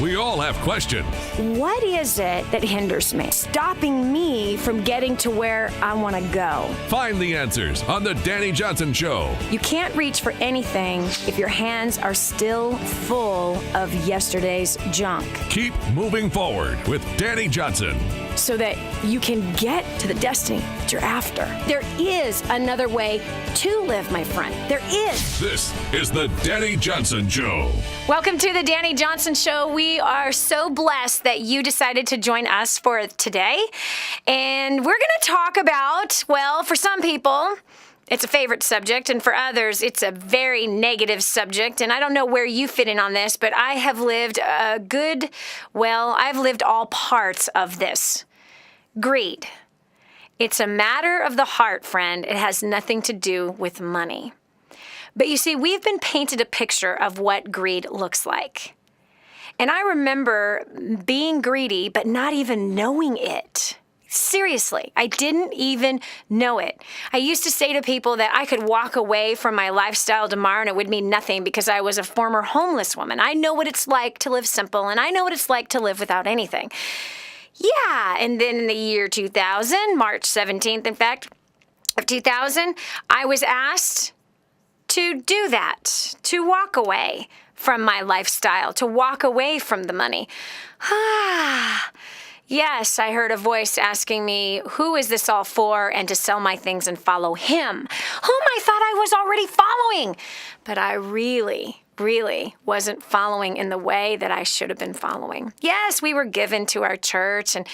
We all have questions. What is it that hinders me, stopping me from getting to where I want to go? Find the answers on the Dani Johnson Show. You can't reach for anything if your hands are still full of yesterday's junk. Keep moving forward with Dani Johnson. So that you can get to the destiny that you're after. There is another way to live, my friend. There is. This is the Dani Johnson Show. Welcome to the Dani Johnson Show. We are so blessed that you decided to join us for today. And we're going to talk about, well, for some people, it's a favorite subject, and for others, it's a very negative subject. And I don't know where you fit in on this, but I have lived I've lived all parts of this. Greed. It's a matter of the heart, friend. It has nothing to do with money. But you see, we've been painted a picture of what greed looks like. And I remember being greedy, but not even knowing it. Seriously, I didn't even know it. I used to say to people that I could walk away from my lifestyle tomorrow and it would mean nothing because I was a former homeless woman. I know what it's like to live simple, and I know what it's like to live without anything. Yeah, and then in the year 2000, March 17th, in fact, of 2000, I was asked to do that, to walk away from my lifestyle, to walk away from the money. Yes, I heard a voice asking me, who is this all for, and to sell my things and follow him, whom I thought I was already following. But I really wasn't following in the way that I should have been following. Yes, we were given to our church, and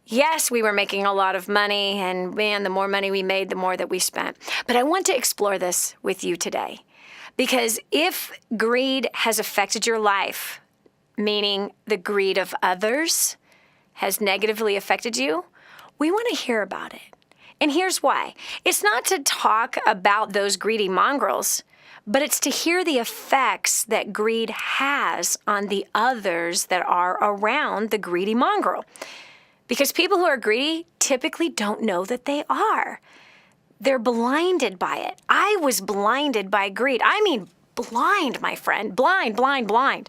yes, we were making a lot of money, and man, the more money we made, the more that we spent. But I want to explore this with you today, because if greed has affected your life, meaning the greed of others has negatively affected you, we want to hear about it. And here's why. It's not to talk about those greedy mongrels, but it's to hear the effects that greed has on the others that are around the greedy mongrel. Because people who are greedy typically don't know that they are. They're blinded by it. I was blinded by greed. I mean, blind, my friend. Blind. Blind,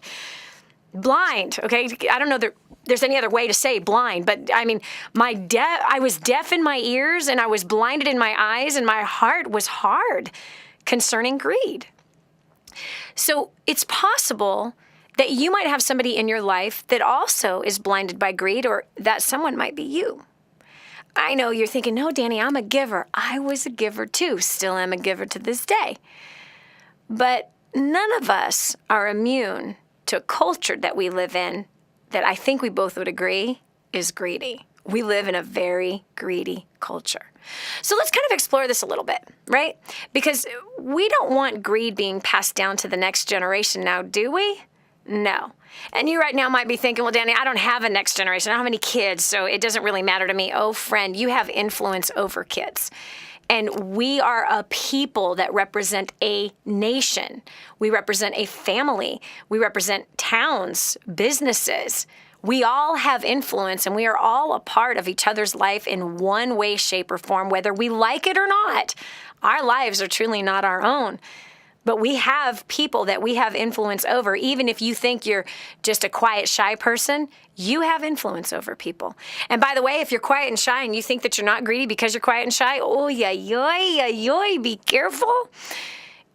okay? I don't know there's any other way to say blind, but I mean, I was deaf in my ears, and I was blinded in my eyes, and my heart was hard concerning greed. So it's possible that you might have somebody in your life that also is blinded by greed, or that someone might be you. I know you're thinking, no, Dani, I'm a giver. I was a giver too, still am a giver to this day. But none of us are immune to a culture that we live in that I think we both would agree is greedy. We live in a very greedy culture. So let's kind of explore this a little bit, right? Because we don't want greed being passed down to the next generation now, do we? No. And you right now might be thinking, well, Dani, I don't have a next generation. I don't have any kids, so it doesn't really matter to me. Oh, friend, you have influence over kids. And we are a people that represent a nation. We represent a family. We represent towns, businesses. We all have influence, and we are all a part of each other's life in one way, shape, or form, whether we like it or not. Our lives are truly not our own. But we have people that we have influence over. Even if you think you're just a quiet, shy person, you have influence over people. And by the way, if you're quiet and shy and you think that you're not greedy because you're quiet and shy, oh, be careful.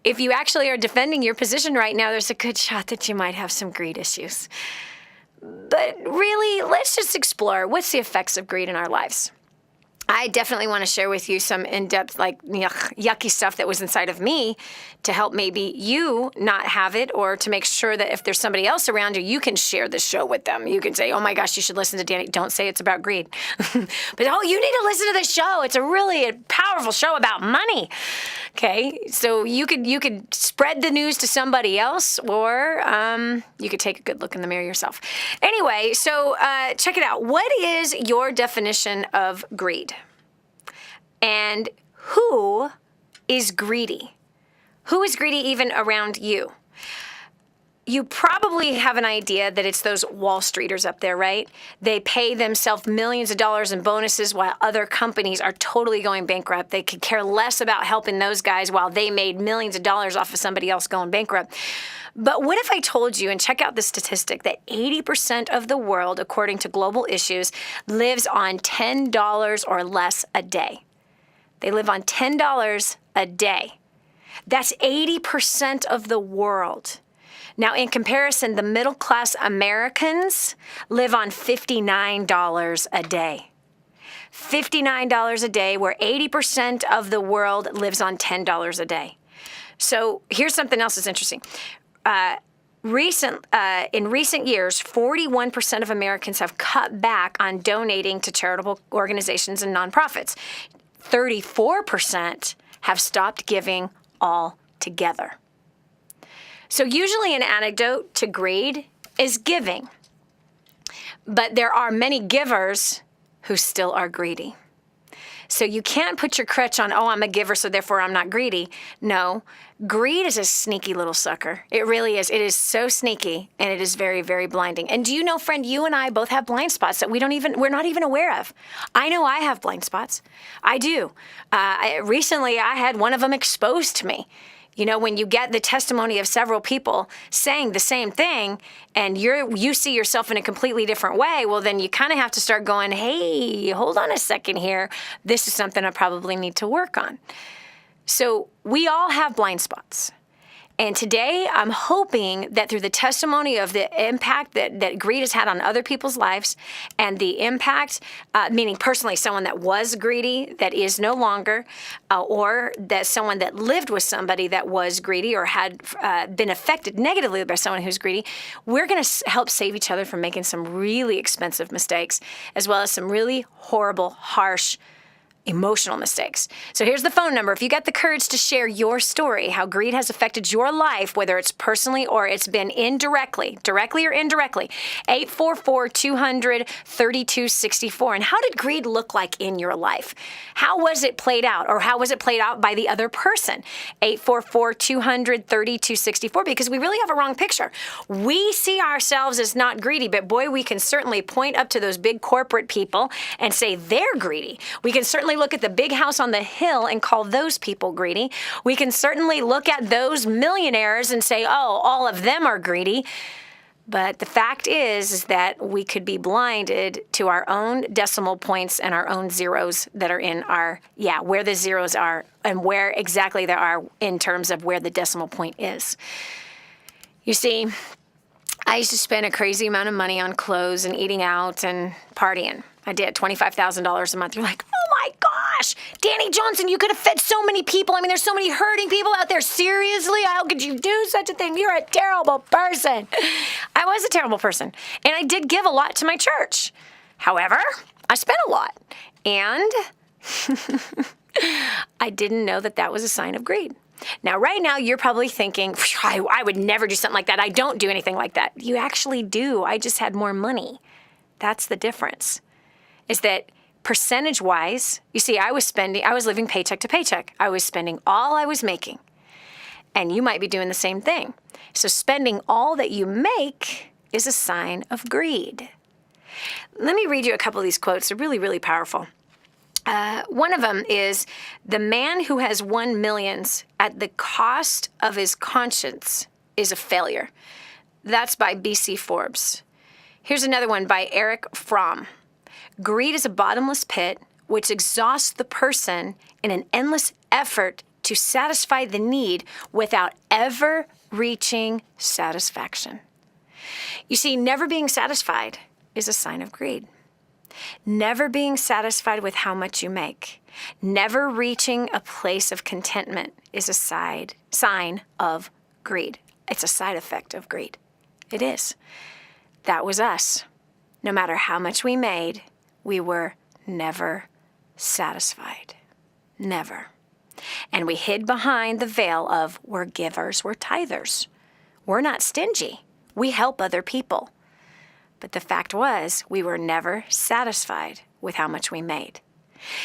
If you actually are defending your position right now, there's a good shot that you might have some greed issues. But really, let's just explore what's the effects of greed in our lives. I definitely want to share with you some in-depth, yucky stuff that was inside of me to help maybe you not have it, or to make sure that if there's somebody else around you, you can share the show with them. You can say, oh my gosh, you should listen to Dani. Don't say it's about greed. But, you need to listen to this show. It's a really powerful show about money. Okay, so you could spread the news to somebody else, or you could take a good look in the mirror yourself. Anyway, so check it out. What is your definition of greed? And who is greedy? Who is greedy even around you? You probably have an idea that it's those Wall Streeters up there, right? They pay themselves millions of dollars in bonuses while other companies are totally going bankrupt. They could care less about helping those guys while they made millions of dollars off of somebody else going bankrupt. But what if I told you, and check out the statistic, that 80% of the world, according to Global Issues, lives on $10 or less a day? They live on $10 a day. That's 80% of the world. Now, in comparison, the middle-class Americans live on $59 a day. $59 a day, where 80% of the world lives on $10 a day. So here's something else that's interesting. In recent years, 41% of Americans have cut back on donating to charitable organizations and nonprofits. 34% have stopped giving altogether. So usually an antidote to greed is giving. But there are many givers who still are greedy. So you can't put your crutch on, oh, I'm a giver, so therefore I'm not greedy. No, greed is a sneaky little sucker. It really is. It is so sneaky, and it is very, very blinding. And do you know, friend, you and I both have blind spots that we're not even aware of. I know I have blind spots. I do. Recently, I had one of them exposed to me. You know, when you get the testimony of several people saying the same thing and you see yourself in a completely different way, well, then you kind of have to start going, hey, hold on a second here. This is something I probably need to work on. So we all have blind spots. And today, I'm hoping that through the testimony of the impact that greed has had on other people's lives and the impact, meaning personally someone that was greedy, that is no longer, or that someone that lived with somebody that was greedy or had been affected negatively by someone who's greedy, we're going to help save each other from making some really expensive mistakes, as well as some really horrible, harsh, emotional mistakes. So here's the phone number. If you got the courage to share your story, how greed has affected your life, whether it's personally or it's been indirectly, directly or indirectly, 844-200-3264. And how did greed look like in your life? How was it played out, or how was it played out by the other person? 844-200-3264, because we really have a wrong picture. We see ourselves as not greedy, but boy, we can certainly point up to those big corporate people and say they're greedy. We can certainly look at the big house on the hill and call those people greedy. We can certainly look at those millionaires and say, oh, all of them are greedy. But the fact is that we could be blinded to our own decimal points and our own zeros that are in where the zeros are and where exactly they are in terms of where the decimal point is. You see, I used to spend a crazy amount of money on clothes and eating out and partying. I did $25,000 a month. You're like, oh my gosh, Dani Johnson, you could have fed so many people. I mean, there's so many hurting people out there. Seriously, how could you do such a thing? You're a terrible person. I was a terrible person. And I did give a lot to my church. However, I spent a lot. And I didn't know that was a sign of greed. Now, right now, you're probably thinking, I would never do something like that. I don't do anything like that. You actually do. I just had more money. That's the difference. Is that percentage-wise, you see, I was living paycheck to paycheck. I was spending all I was making. And you might be doing the same thing. So spending all that you make is a sign of greed. Let me read you a couple of these quotes. They're really, really powerful. One of them is, the man who has won millions at the cost of his conscience is a failure. That's by B.C. Forbes. Here's another one by Eric Fromm. Greed is a bottomless pit which exhausts the person in an endless effort to satisfy the need without ever reaching satisfaction. You see, never being satisfied is a sign of greed. Never being satisfied with how much you make, never reaching a place of contentment is a sign of greed. It's a side effect of greed. It is. That was us. No matter how much we made, we were never satisfied. Never. And we hid behind the veil of we're givers, we're tithers. We're not stingy. We help other people. But the fact was, we were never satisfied with how much we made.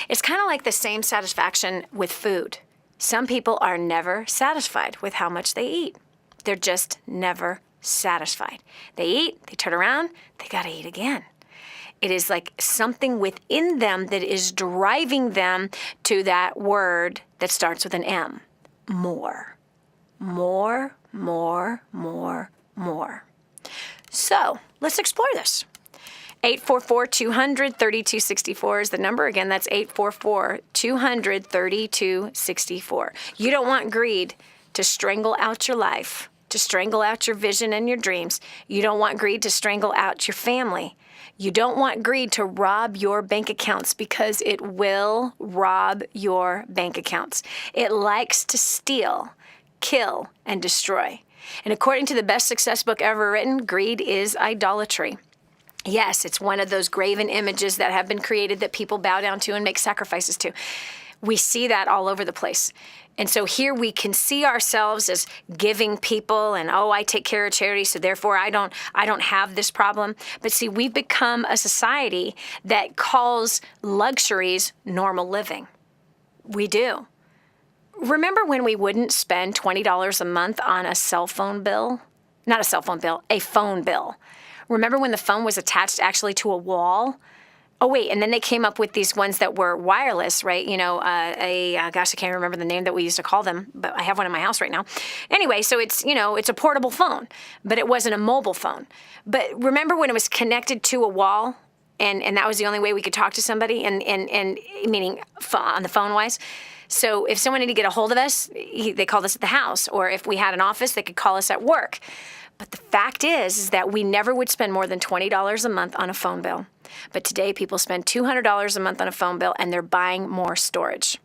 It's kind of like the same satisfaction with food. Some people are never satisfied with how much they eat. They're just never satisfied. They eat, they turn around, they got to eat again. It is like something within them that is driving them to that word that starts with an M. More. More, more, more, more. So let's explore this. 844-200-3264 is the number. Again, that's 844-200-3264. You don't want greed to strangle out your life, to strangle out your vision and your dreams. You don't want greed to strangle out your family. You don't want greed to rob your bank accounts, because it will rob your bank accounts. It likes to steal, kill, and destroy. And according to the best success book ever written, greed is idolatry. Yes, it's one of those graven images that have been created that people bow down to and make sacrifices to. We see that all over the place. And so here we can see ourselves as giving people and, oh, I take care of charity, so therefore I don't have this problem. But see, we've become a society that calls luxuries normal living. We do. Remember when we wouldn't spend $20 a month on a cell phone bill? Not a cell phone bill, a phone bill. Remember when the phone was attached actually to a wall? Oh, wait, and then they came up with these ones that were wireless, right? You know, gosh, I can't remember the name that we used to call them, but I have one in my house right now. Anyway, so it's, you know, it's a portable phone, but it wasn't a mobile phone. But remember when it was connected to a wall, and that was the only way we could talk to somebody, and meaning on the phone-wise? So if someone needed to get a hold of us, they called us at the house, or if we had an office, they could call us at work. But the fact is that we never would spend more than $20 a month on a phone bill. But today people spend $200 a month on a phone bill, and they're buying more storage.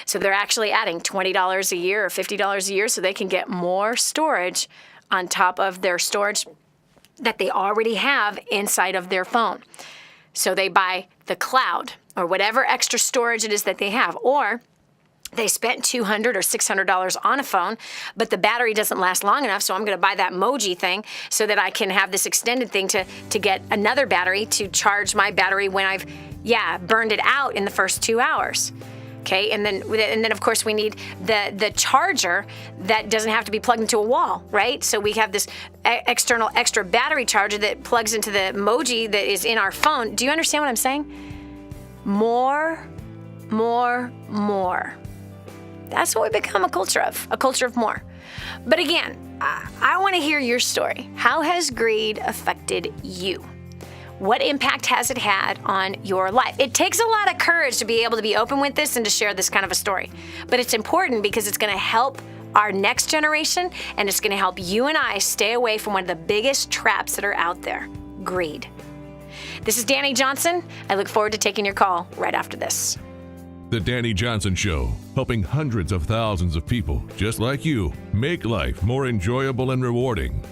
So they're actually adding $20 a year or $50 a year so they can get more storage on top of their storage that they already have inside of their phone. So they buy the cloud or whatever extra storage it is that they have, or they spent $200 or $600 on a phone, but the battery doesn't last long enough, so I'm going to buy that Moji thing so that I can have this extended thing to get another battery to charge my battery when I've, burned it out in the first 2 hours. Okay, and then of course we need the charger that doesn't have to be plugged into a wall, right? So we have this external extra battery charger that plugs into the Moji that is in our phone. Do you understand what I'm saying? More, more, more. That's what we become a culture of more. But again, I want to hear your story. How has greed affected you? What impact has it had on your life? It takes a lot of courage to be able to be open with this and to share this kind of a story. But it's important because it's going to help our next generation, and it's going to help you and I stay away from one of the biggest traps that are out there, greed. This is Dani Johnson. I look forward to taking your call right after this. The Dani Johnson Show, helping hundreds of thousands of people just like you make life more enjoyable and rewarding.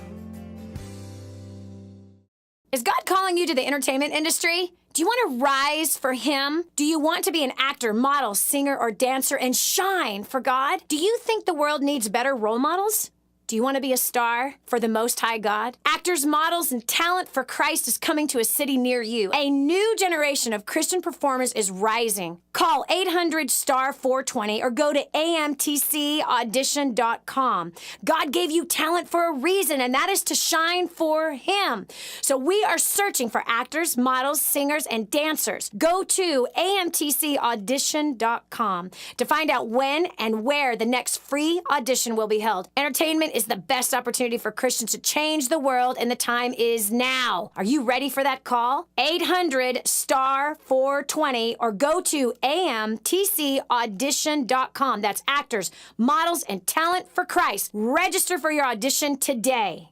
Is God calling you to the entertainment industry? Do you want to rise for Him? Do you want to be an actor, model, singer, or dancer and shine for God? Do you think the world needs better role models? Do you want to be a star for the Most High God? Actors, models, and talent for Christ is coming to a city near you. A new generation of Christian performers is rising. Call 800-STAR-420 or go to amtcaudition.com. God gave you talent for a reason, and that is to shine for Him. So we are searching for actors, models, singers, and dancers. Go to amtcaudition.com to find out when and where the next free audition will be held. Entertainment is the best opportunity for Christians to change the world, and the time is now. Are you ready for that call? 800-STAR-420 or go to amtcaudition.com. That's actors, models, and talent for Christ. Register for your audition today.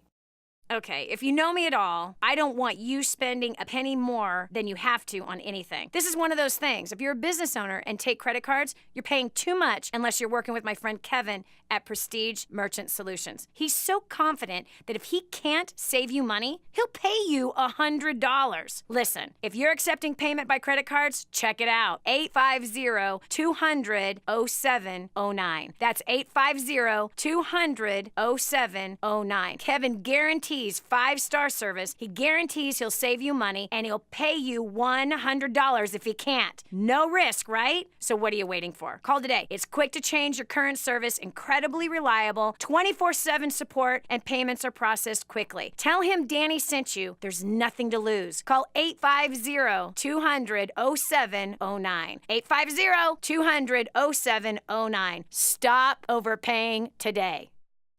Okay, if you know me at all, I don't want you spending a penny more than you have to on anything. This is one of those things. If you're a business owner and take credit cards, you're paying too much unless you're working with my friend Kevin at Prestige Merchant Solutions. He's so confident that if he can't save you money, he'll pay you $100. Listen, if you're accepting payment by credit cards, check it out. 850-200-0709. That's 850-200-0709. Kevin guarantees guarantees 5-star service, he guarantees he'll save you money, and he'll pay you $100 if he can't. No risk, right? So what are you waiting for? Call today. It's quick to change your current service, incredibly reliable, 24/7 support, and payments are processed quickly. Tell him Dani sent you. There's nothing to lose. Call 850-200-0709. 850-200-0709. Stop overpaying today.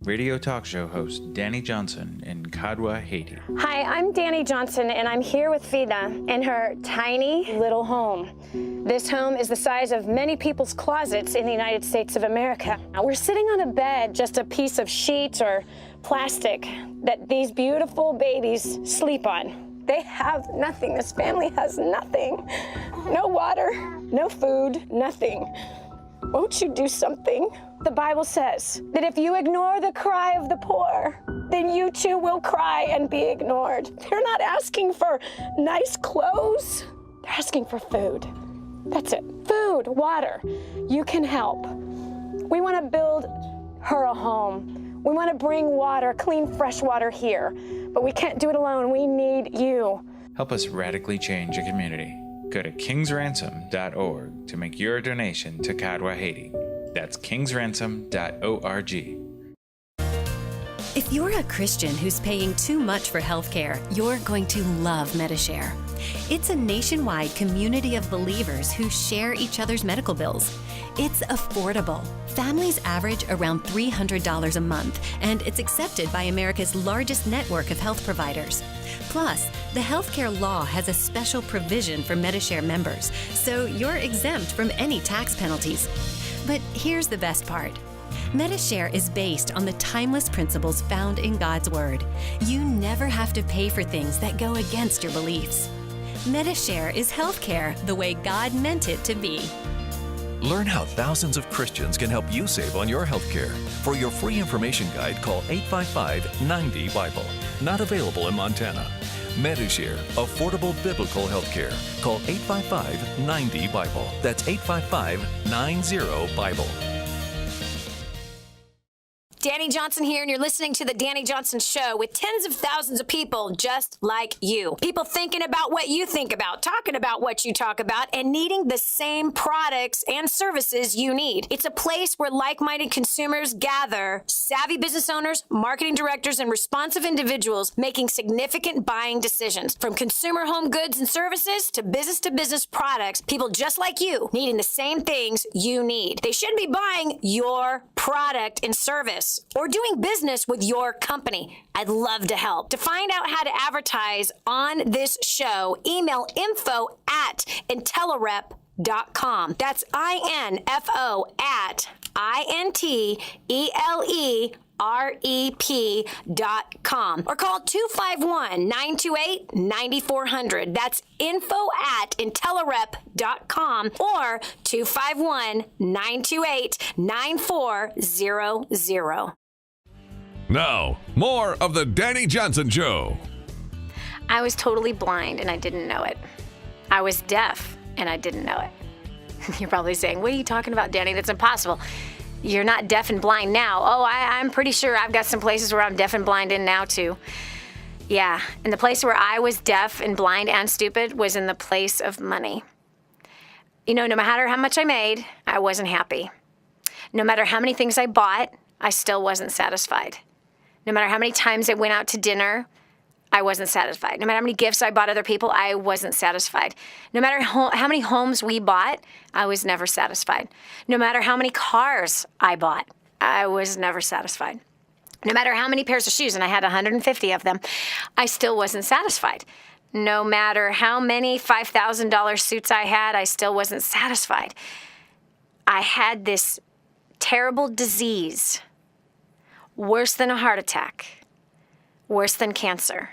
Radio talk show host Dani Johnson in Kadwa, Haiti. Hi, I'm Dani Johnson, and I'm here with Vida in her tiny little home. This home is the size of many people's closets in the United States of America. Now, we're sitting on a bed, just a piece of sheet or plastic that these beautiful babies sleep on. They have nothing. This family has nothing. No water, no food, nothing. Won't you do something? The Bible says that if you ignore the cry of the poor, then you too will cry and be ignored. They're not asking for nice clothes. They're asking for food. That's it. Food, water. You can help. We want to build her a home. We want to bring water, clean, fresh water here. But we can't do it alone. We need you. Help us radically change a community. Go to kingsransom.org to make your donation to Kadwa, Haiti. That's kingsransom.org. If you're a Christian who's paying too much for healthcare, you're going to love MediShare. It's a nationwide community of believers who share each other's medical bills. It's affordable. Families average around $300 a month, and it's accepted by America's largest network of health providers. Plus, the healthcare law has a special provision for MediShare members, so you're exempt from any tax penalties. But here's the best part. MediShare is based on the timeless principles found in God's Word. You never have to pay for things that go against your beliefs. MediShare is healthcare the way God meant it to be. Learn how thousands of Christians can help you save on your healthcare. For your free information guide, call 855-90-BIBLE. Not available in Montana. MediShare, affordable biblical healthcare. Call 855-90-BIBLE. That's 855-90-BIBLE. Dani Johnson here, and you're listening to the Dani Johnson Show with tens of thousands of people just like you. People thinking about what you think about, talking about what you talk about, and needing the same products and services you need. It's a place where like-minded consumers gather, savvy business owners, marketing directors, and responsive individuals making significant buying decisions. From consumer home goods and services to business products, people just like you needing the same things you need. They should be buying your product and service or doing business with your company. I'd love to help. To find out how to advertise on this show, email info@intellerep.com. That's info@INTELEREP.com. Or call 251-928-9400. That's info@intellerep.com or 251-928-9400. Now, more of the Dani Johnson Show. I was totally blind and I didn't know it. I was deaf and I didn't know it. You're probably saying, what are you talking about, Dani? That's impossible. You're not deaf and blind now. Oh, I'm pretty sure I've got some places where I'm deaf and blind in now, too. Yeah, and the place where I was deaf and blind and stupid was in the place of money. You know, no matter how much I made, I wasn't happy. No matter how many things I bought, I still wasn't satisfied. No matter how many times I went out to dinner, I wasn't satisfied. No matter how many gifts I bought other people, I wasn't satisfied. No matter how many homes we bought, I was never satisfied. No matter how many cars I bought, I was never satisfied. No matter how many pairs of shoes, and I had 150 of them, I still wasn't satisfied. No matter how many $5,000 suits I had, I still wasn't satisfied. I had this terrible disease, worse than a heart attack, worse than cancer,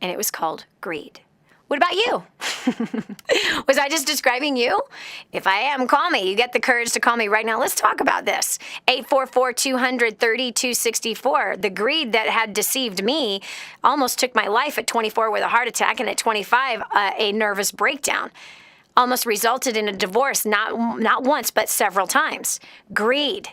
and it was called greed. What about you? Was I just describing you? If I am, call me. You get the courage to call me right now. Let's talk about this. 844-200-3264. The greed that had deceived me almost took my life at 24 with a heart attack, and at 25, a nervous breakdown. Almost resulted in a divorce, not once, but several times. Greed.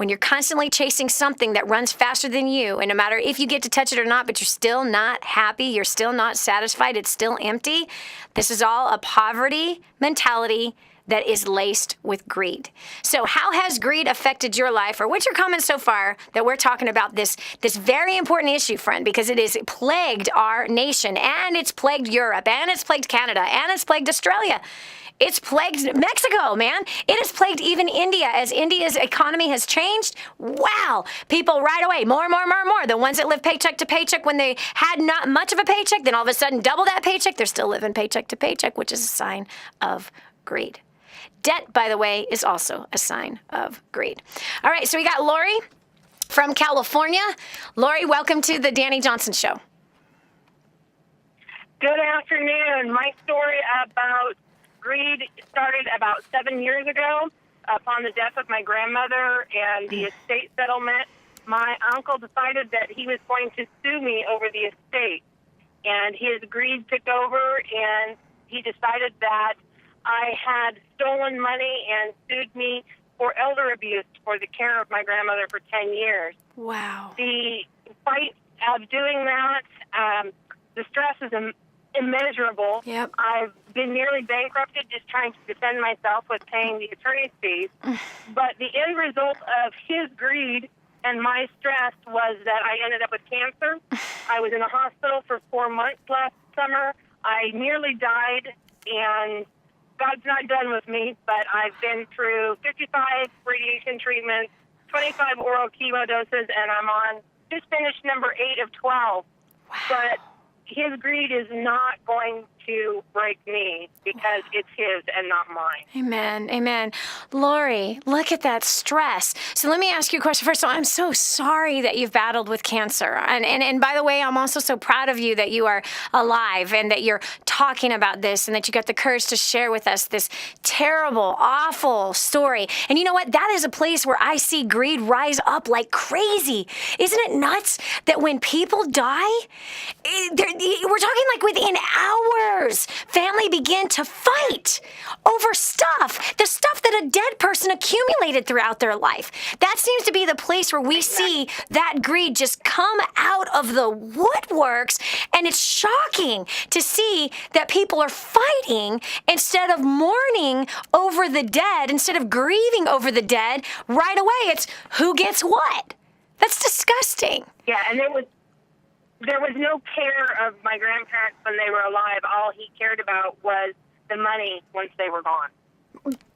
when you're constantly chasing something that runs faster than you, and no matter if you get to touch it or not, but you're still not happy, you're still not satisfied, it's still empty, this is all a poverty mentality that is laced with greed. So how has greed affected your life, or what's your comments so far that we're talking about this very important issue, friend, because it has plagued our nation, and it's plagued Europe, and it's plagued Canada, and it's plagued Australia. It's plagued Mexico, man. It has plagued even India. As India's economy has changed, wow, people right away, more. The ones that live paycheck to paycheck when they had not much of a paycheck, then all of a sudden double that paycheck, they're still living paycheck to paycheck, which is a sign of greed. Debt, by the way, is also a sign of greed. All right, so we got Lori from California. Lori, welcome to the Dani Johnson Show. Good afternoon. My story about greed started about 7 years ago upon the death of my grandmother and the estate settlement. My uncle decided that he was going to sue me over the estate, and his greed took over, and he decided that I had stolen money and sued me for elder abuse for the care of my grandmother for 10 years. Wow. The fight of doing that, the stress is immeasurable. Yep. I've been nearly bankrupted just trying to defend myself with paying the attorney's fees. But the end result of his greed and my stress was that I ended up with cancer. I was in a hospital for 4 months last summer. I nearly died, and God's not done with me, but I've been through 55 radiation treatments, 25 oral chemo doses, and I'm on just finished number 8 of 12. Wow. But his greed is not going to break me because it's his and not mine. Amen. Amen. Lori, look at that stress. So let me ask you a question. First of all, I'm so sorry that you've battled with cancer. And by the way, I'm also so proud of you that you are alive and that you're talking about this and that you got the courage to share with us this terrible, awful story. And you know what? That is a place where I see greed rise up like crazy. Isn't it nuts that when people die, we're talking like within hours, family begin to fight over stuff, the stuff that a dead person accumulated throughout their life. That seems to be the place where we see that greed just come out of the woodworks, and it's shocking to see that people are fighting instead of mourning over the dead, instead of grieving over the dead. Right away, it's who gets what. That's disgusting. Yeah, and there was no care of my grandparents when they were alive. All he cared about was the money once they were gone.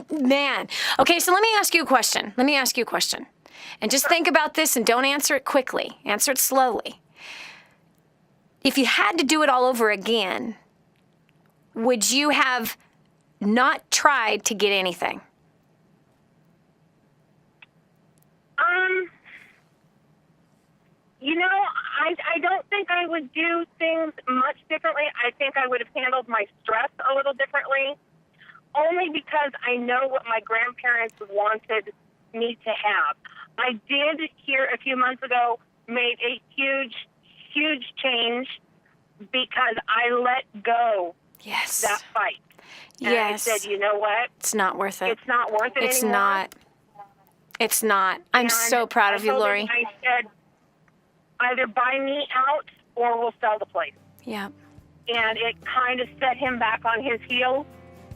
Man. Okay, so let me ask you a question. And just think about this and don't answer it quickly. Answer it slowly. If you had to do it all over again, would you have not tried to get anything? You know, I don't think I would do things much differently. I think I would have handled my stress a little differently, only because I know what my grandparents wanted me to have. I did here a few months ago made a huge change because I let go that fight. And I said, you know what? It's not worth it. It's not worth it It's anymore. not. It's not. I'm so proud of you, Lori. I said, either buy me out or we'll sell the place. Yeah. And it kind of set him back on his heels.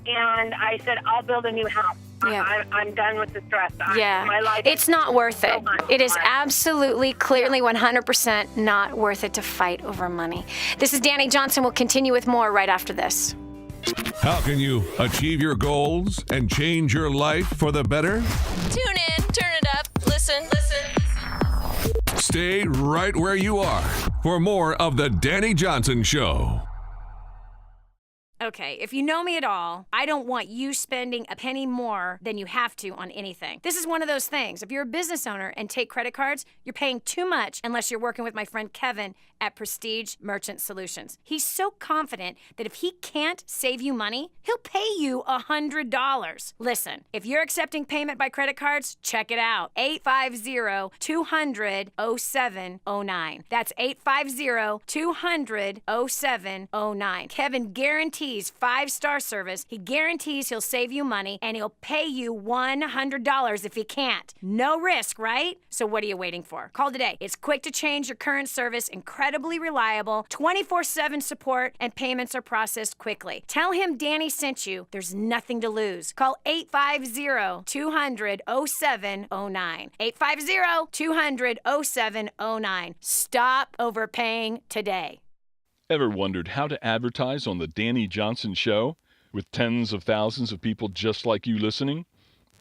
And I said, I'll build a new house. Yeah. I'm done with the stress. My life It's not worth it. so It is absolutely, clearly, 100% not worth it to fight over money. This is Dani Johnson. We'll continue with more right after this. How can you achieve your goals and change your life for the better? Tune in, turn it up, listen. Stay right where you are for more of the Dani Johnson Show. Okay, if you know me at all, I don't want you spending a penny more than you have to on anything. This is one of those things. If you're a business owner and take credit cards, you're paying too much unless you're working with my friend Kevin at Prestige Merchant Solutions. He's so confident that if he can't save you money, he'll pay you $100. Listen, if you're accepting payment by credit cards, check it out. 850-200-0709. That's 850-200-0709. Kevin guarantees guarantees 5-star service. He guarantees he'll save you money, and he'll pay you $100 if he can't. No risk, right? So what are you waiting for? Call today. It's quick to change your current service, incredibly reliable, 24/7 support, and payments are processed quickly. Tell him Danny sent you. There's nothing to lose. Call 850-200-0709. 850-200-0709. Stop overpaying today. Ever wondered how to advertise on the Dani Johnson Show with tens of thousands of people just like you listening?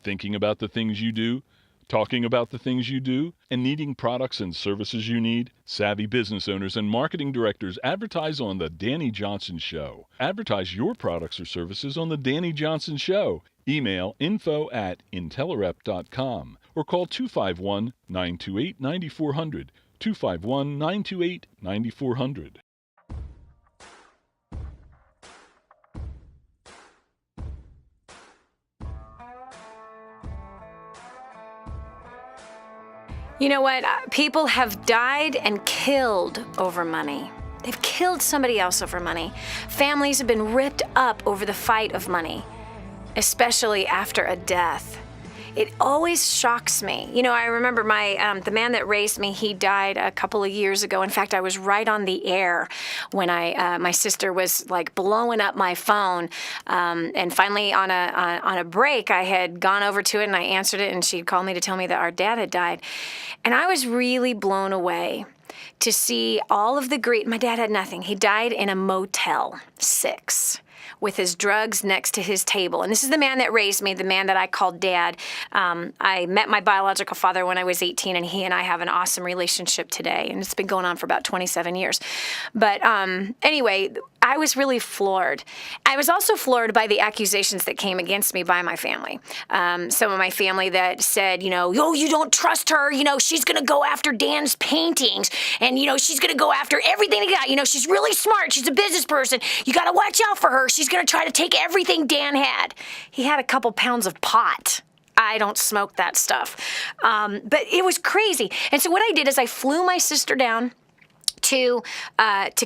Thinking about the things you do, talking about the things you do, and needing products and services you need? Savvy business owners and marketing directors advertise on the Dani Johnson Show. Advertise your products or services on the Dani Johnson Show. Email info@intellerep.com or call 251-928-9400. 251-928-9400. You know what? People have died and killed over money. They've killed somebody else over money. Families have been ripped up over the fight of money, especially after a death. It always shocks me. You know, I remember the man that raised me, he died a couple of years ago. In fact, I was right on the air when my sister was like blowing up my phone. And finally on a break, I had gone over to it and I answered it, and she'd called me to tell me that our dad had died. And I was really blown away to see all of the greed. My dad had nothing. He died in a Motel 6. With his drugs next to his table. And this is the man that raised me, the man that I called Dad. I met my biological father when I was 18, and he and I have an awesome relationship today. And it's been going on for about 27 years. But anyway, I was really floored. I was also floored by the accusations that came against me by my family. Some of my family that said, oh, you don't trust her. She's going to go after Dan's paintings. And, she's going to go after everything he got. She's really smart. She's a business person. You got to watch out for her. She's going to try to take everything Dan had. He had a couple pounds of pot. I don't smoke that stuff. But it was crazy. And so what I did is I flew my sister down to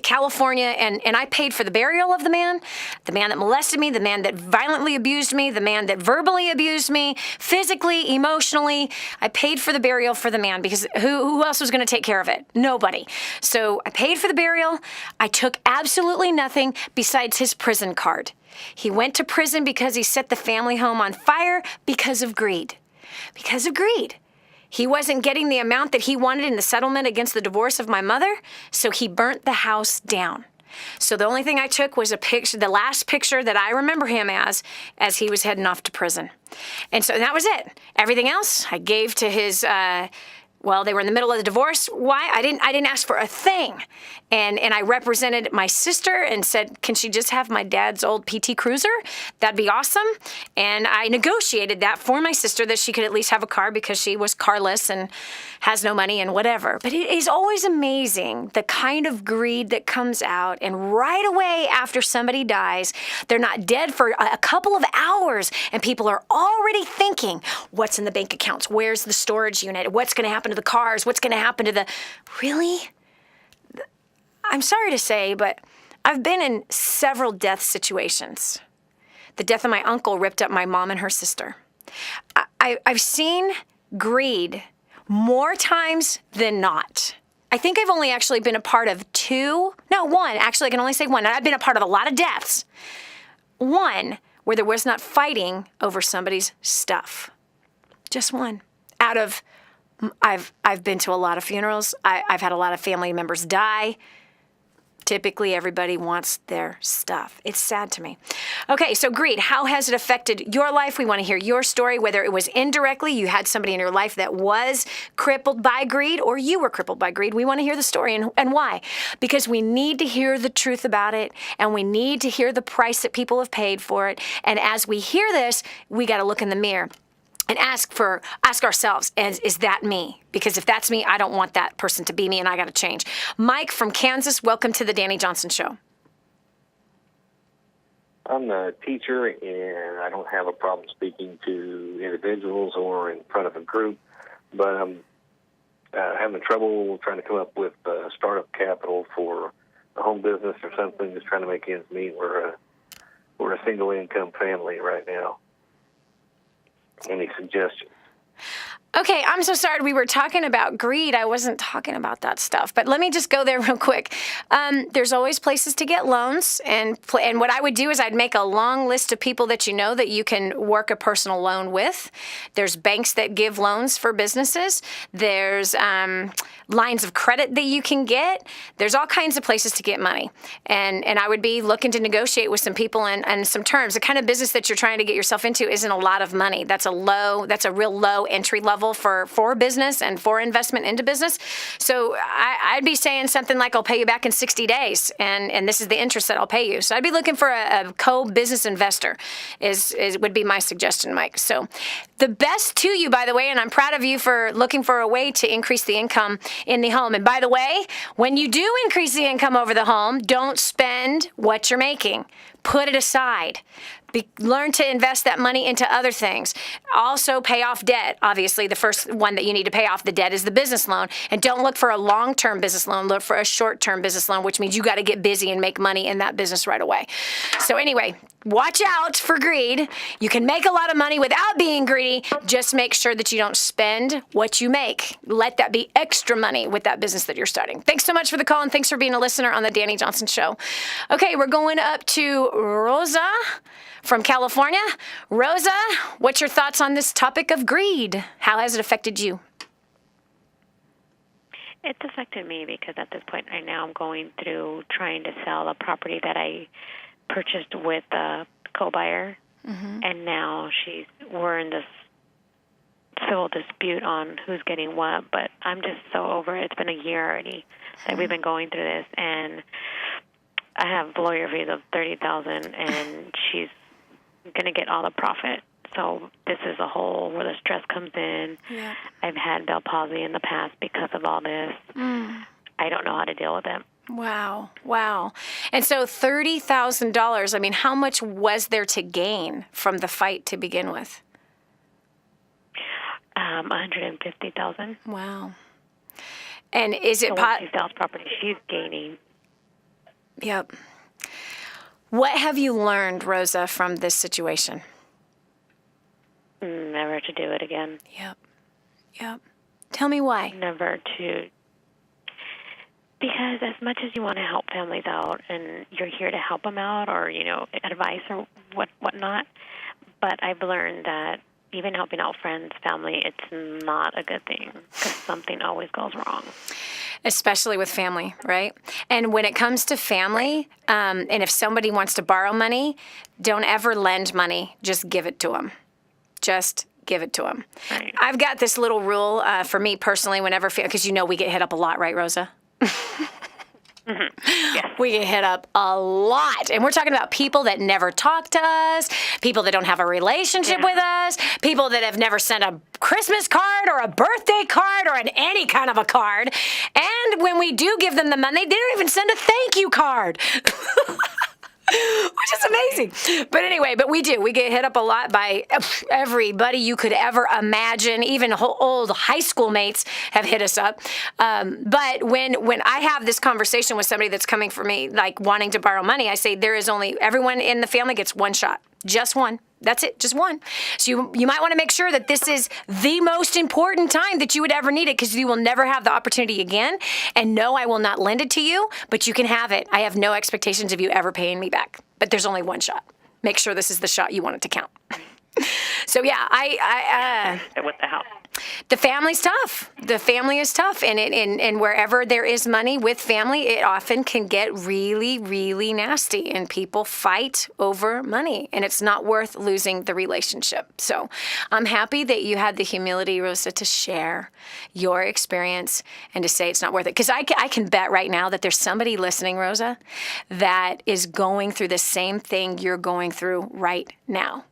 California, and I paid for the burial of the man that molested me, the man that violently abused me, the man that verbally abused me, physically, emotionally. I paid for the burial for the man because who else was going to take care of it? Nobody. So I paid for the burial. I took absolutely nothing besides his prison card. He went to prison because he set the family home on fire because of greed. Because of greed. He wasn't getting the amount that he wanted in the settlement against the divorce of my mother, so he burnt the house down. So the only thing I took was a picture, the last picture that I remember him as he was heading off to prison. And so that was it. Everything else I gave to his, they were in the middle of the divorce. Why? I didn't ask for a thing. And I represented my sister and said, can she just have my dad's old PT Cruiser? That'd be awesome. And I negotiated that for my sister, that she could at least have a car because she was carless and has no money and whatever. But it is always amazing the kind of greed that comes out. And right away after somebody dies, they're not dead for a couple of hours. And people are already thinking, what's in the bank accounts? Where's the storage unit? What's going to happen to the cars? What's going to happen to the... Really? I'm sorry to say, but I've been in several death situations. The death of my uncle ripped up my mom and her sister. I've seen greed more times than not. I think I've only actually been a part of one. Actually, I can only say one. I've been a part of a lot of deaths. One where there was not fighting over somebody's stuff. Just one. I've been to a lot of funerals. I've had a lot of family members die. Typically, everybody wants their stuff. It's sad to me. Okay, so greed, how has it affected your life? We want to hear your story, whether it was indirectly, you had somebody in your life that was crippled by greed, or you were crippled by greed. We want to hear the story and why. Because we need to hear the truth about it, and we need to hear the price that people have paid for it. And as we hear this, we got to look in the mirror and ask ourselves, is that me? Because if that's me, I don't want that person to be me, and I got to change. Mike from Kansas, welcome to the Dani Johnson Show. I'm a teacher, and I don't have a problem speaking to individuals or in front of a group, but I'm having trouble trying to come up with startup capital for a home business or something, just trying to make ends meet. We're for a single income family right now? Any suggestions? Okay, I'm so sorry. We were talking about greed. I wasn't talking about that stuff. But let me just go there real quick. There's always places to get loans. And what I would do is I'd make a long list of people that you know that you can work a personal loan with. There's banks that give loans for businesses. There's lines of credit that you can get. There's all kinds of places to get money. And I would be looking to negotiate with some people and some terms. The kind of business that you're trying to get yourself into isn't a lot of money. That's a real low entry level for business and for investment into business. So I'd be saying something like, I'll pay you back in 60 days, and this is the interest that I'll pay you. So I'd be looking for a co-business investor would be my suggestion, Mike. So the best to you, by the way, and I'm proud of you for looking for a way to increase the income in the home. And by the way, when you do increase the income over the home, don't spend what you're making. Put it aside. Learn to invest that money into other things. Also pay off debt. Obviously, the first one that you need to pay off the debt is the business loan. And don't look for a long-term business loan. Look for a short-term business loan, which means you got to get busy and make money in that business right away. So anyway, watch out for greed. You can make a lot of money without being greedy. Just make sure that you don't spend what you make. Let that be extra money with that business that you're starting. Thanks so much for the call, and thanks for being a listener on the Dani Johnson Show. Okay, we're going up to Rosa from California. Rosa, what's your thoughts on this topic of greed? How has it affected you? It's affected me because at this point right now I'm going through trying to sell a property that I purchased with a co-buyer, and now we're in this civil dispute on who's getting what, but I'm just so over it. It's been a year already that we've been going through this, and I have lawyer fees of $30,000, and she's going to get all the profit. So this is a hole where the stress comes in. Yeah. I've had Bell palsy in the past because of all this. I don't know how to deal with it. Wow. And so $30,000, I mean, how much was there to gain from the fight to begin with? $150,000. Wow. And is it... So when she sells property, she's gaining. Yep. What have you learned, Rosa, from this situation? Never to do it again. Yep. Tell me why. Never to. Because as much as you want to help families out, and you're here to help them out, or advice or whatnot, but I've learned that even helping out friends, family, it's not a good thing because something always goes wrong. Especially with family, right? And when it comes to family, and if somebody wants to borrow money, don't ever lend money. Just give it to them. Just give it to them. Right. I've got this little rule for me personally whenever, because we get hit up a lot, right, Rosa? Yes. We get hit up a lot. And we're talking about people that never talk to us, people that don't have a relationship with us, people that have never sent a Christmas card or a birthday card or any kind of a card. And when we do give them the money, they don't even send a thank you card. Which is amazing. But anyway, we get hit up a lot by everybody you could ever imagine. Even old high school mates have hit us up. But when I have this conversation with somebody that's coming for me, like wanting to borrow money, I say everyone in the family gets one shot. Just one. That's it, just one. So you might want to make sure that this is the most important time that you would ever need it, because you will never have the opportunity again. And no, I will not lend it to you, but you can have it. I have no expectations of you ever paying me back. But there's only one shot. Make sure this is the shot you want it to count. So yeah, What the hell? The family's tough. The family is tough, and wherever there is money with family, it often can get really, really nasty, and people fight over money, and it's not worth losing the relationship. So I'm happy that you had the humility, Rosa, to share your experience and to say it's not worth it, because I can bet right now that there's somebody listening, Rosa, that is going through the same thing you're going through right now,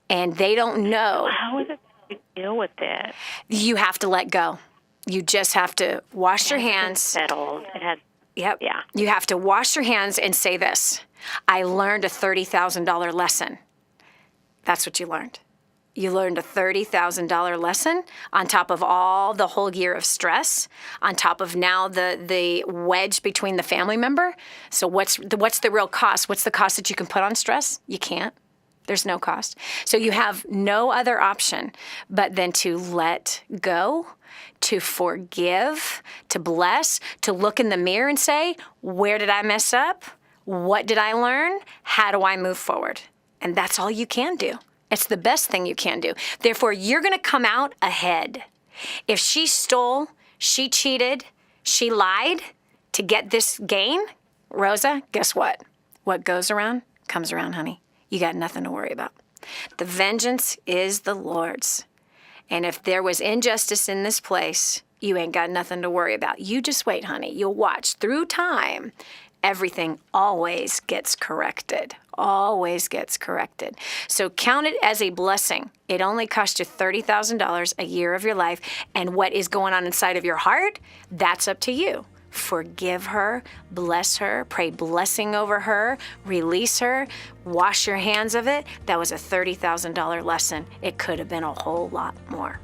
and they don't know. How is it to deal with this? You have to let go. You just have to wash your hands. Settled. It has. Yep. Yeah. You have to wash your hands and say this: I learned a $30,000 lesson. That's what you learned. You learned a $30,000 lesson on top of all the whole year of stress, on top of now the wedge between the family member. So what's the real cost? What's the cost that you can put on stress? You can't. There's no cost. So you have no other option but then to let go, to forgive, to bless, to look in the mirror and say, where did I mess up? What did I learn? How do I move forward? And that's all you can do. It's the best thing you can do. Therefore, you're going to come out ahead. If she stole, she cheated, she lied to get this gain, Rosa, guess what? What goes around comes around, honey. You got nothing to worry about. The vengeance is the Lord's. And if there was injustice in this place, you ain't got nothing to worry about. You just wait, honey. You'll watch through time. Everything always gets corrected. Always gets corrected. So count it as a blessing. It only cost you $30,000 a year of your life. And what is going on inside of your heart, that's up to you. Forgive her, bless her, pray blessing over her, release her, wash your hands of it. That was a $30,000 lesson. It could have been a whole lot more.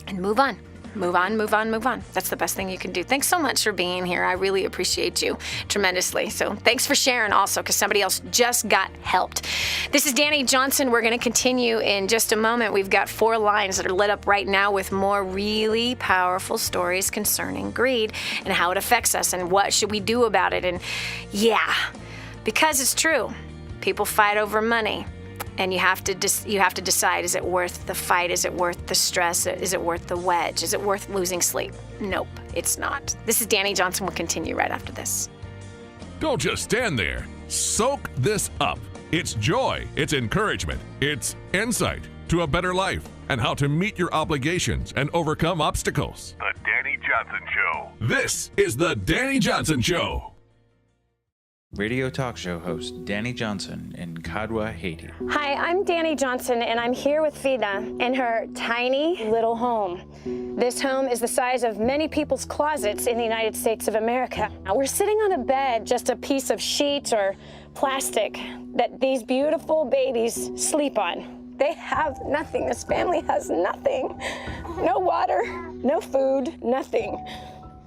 And move on. Move on, move on, move on. That's the best thing you can do. Thanks so much for being here. I really appreciate you tremendously. So thanks for sharing also, because somebody else just got helped. This is Dani Johnson. We're going to continue in just a moment. We've got 4 lines that are lit up right now with more really powerful stories concerning greed and how it affects us and what should we do about it. And yeah, because it's true. People fight over money. And you have to decide, is it worth the fight? Is it worth the stress? Is it worth the wedge? Is it worth losing sleep? Nope, it's not. This is Dani Johnson. We'll continue right after this. Don't just stand there. Soak this up. It's joy, it's encouragement, it's insight to a better life and how to meet your obligations and overcome obstacles. The Dani Johnson Show. This is the Dani Johnson Show. Radio talk show host Dani Johnson in Kadwa, Haiti. Hi, I'm Dani Johnson, and I'm here with Vida in her tiny little home. This home is the size of many people's closets in the United States of America. Now, we're sitting on a bed, just a piece of sheet or plastic that these beautiful babies sleep on. They have nothing. This family has nothing. No water, no food, nothing.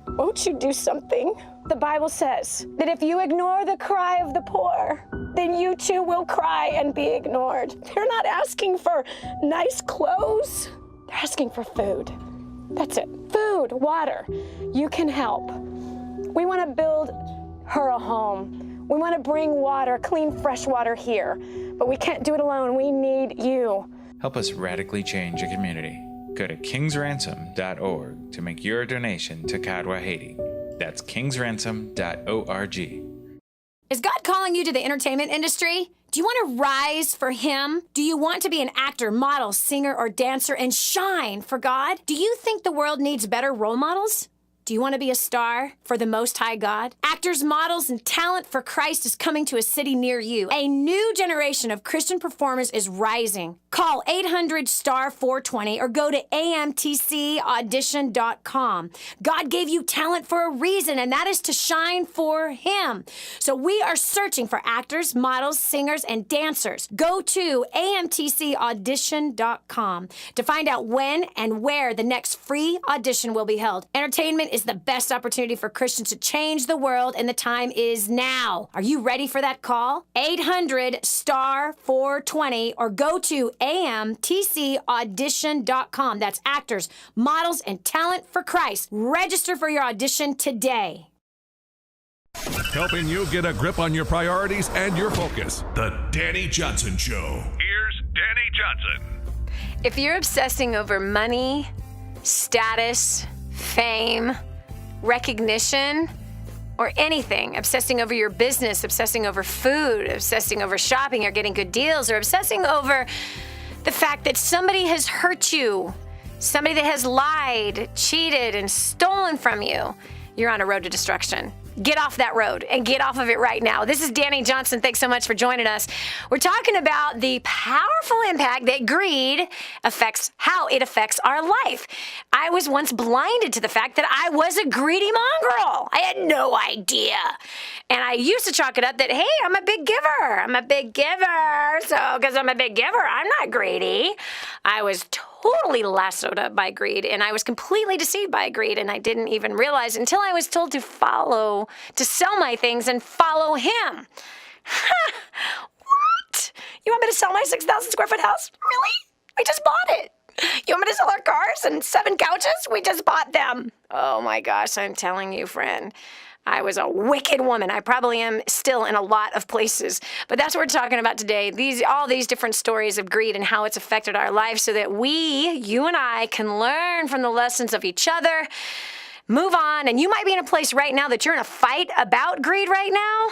Won't you do something? The Bible says that if you ignore the cry of the poor, then you too will cry and be ignored. They're not asking for nice clothes. They're asking for food. That's it. Food, water. You can help. We want to build her a home. We want to bring water, clean, fresh water here. But we can't do it alone. We need you. Help us radically change a community. Go to kingsransom.org to make your donation to Kadwa, Haiti. That's kingsransom.org. Is God calling you to the entertainment industry? Do you want to rise for Him? Do you want to be an actor, model, singer, or dancer and shine for God? Do you think the world needs better role models? Do you want to be a star for the Most High God? Actors, models, and talent for Christ is coming to a city near you. A new generation of Christian performers is rising. Call 800-STAR-420 or go to amtcaudition.com. God gave you talent for a reason, and that is to shine for Him. So we are searching for actors, models, singers, and dancers. Go to amtcaudition.com to find out when and where the next free audition will be held. Entertainment is the best opportunity for Christians to change the world, and the time is now. Are you ready for that call? 800-STAR-420 or go to amtcaudition.com. That's actors, models, and talent for Christ. Register for your audition today. Helping you get a grip on your priorities and your focus. The Dani Johnson Show. Here's Dani Johnson. If you're obsessing over money, status, fame, recognition, or anything, obsessing over your business, obsessing over food, obsessing over shopping or getting good deals, or obsessing over the fact that somebody has hurt you, somebody that has lied, cheated, and stolen from you, you're on a road to destruction. get off that road and get off of it right now. This is Dani Johnson. Thanks so much for joining us. We're talking about the powerful impact that greed affects, how it affects our life. I was once blinded to the fact that I was a greedy mongrel. I had no idea. And I used to chalk it up that, hey, I'm a big giver. I'm a big giver. So, because I'm a big giver, I'm not greedy. I was totally lassoed up by greed, and I was completely deceived by greed, and I didn't even realize until I was told to sell my things and follow him. What? You want me to sell my 6,000 square foot house? Really? We just bought it. You want me to sell our cars and 7 couches? We just bought them. Oh my gosh, I'm telling you, friend. I was a wicked woman. I probably am still in a lot of places. But that's what we're talking about today. All these different stories of greed and how it's affected our lives so that you and I, can learn from the lessons of each other, move on. And you might be in a place right now that you're in a fight about greed right now,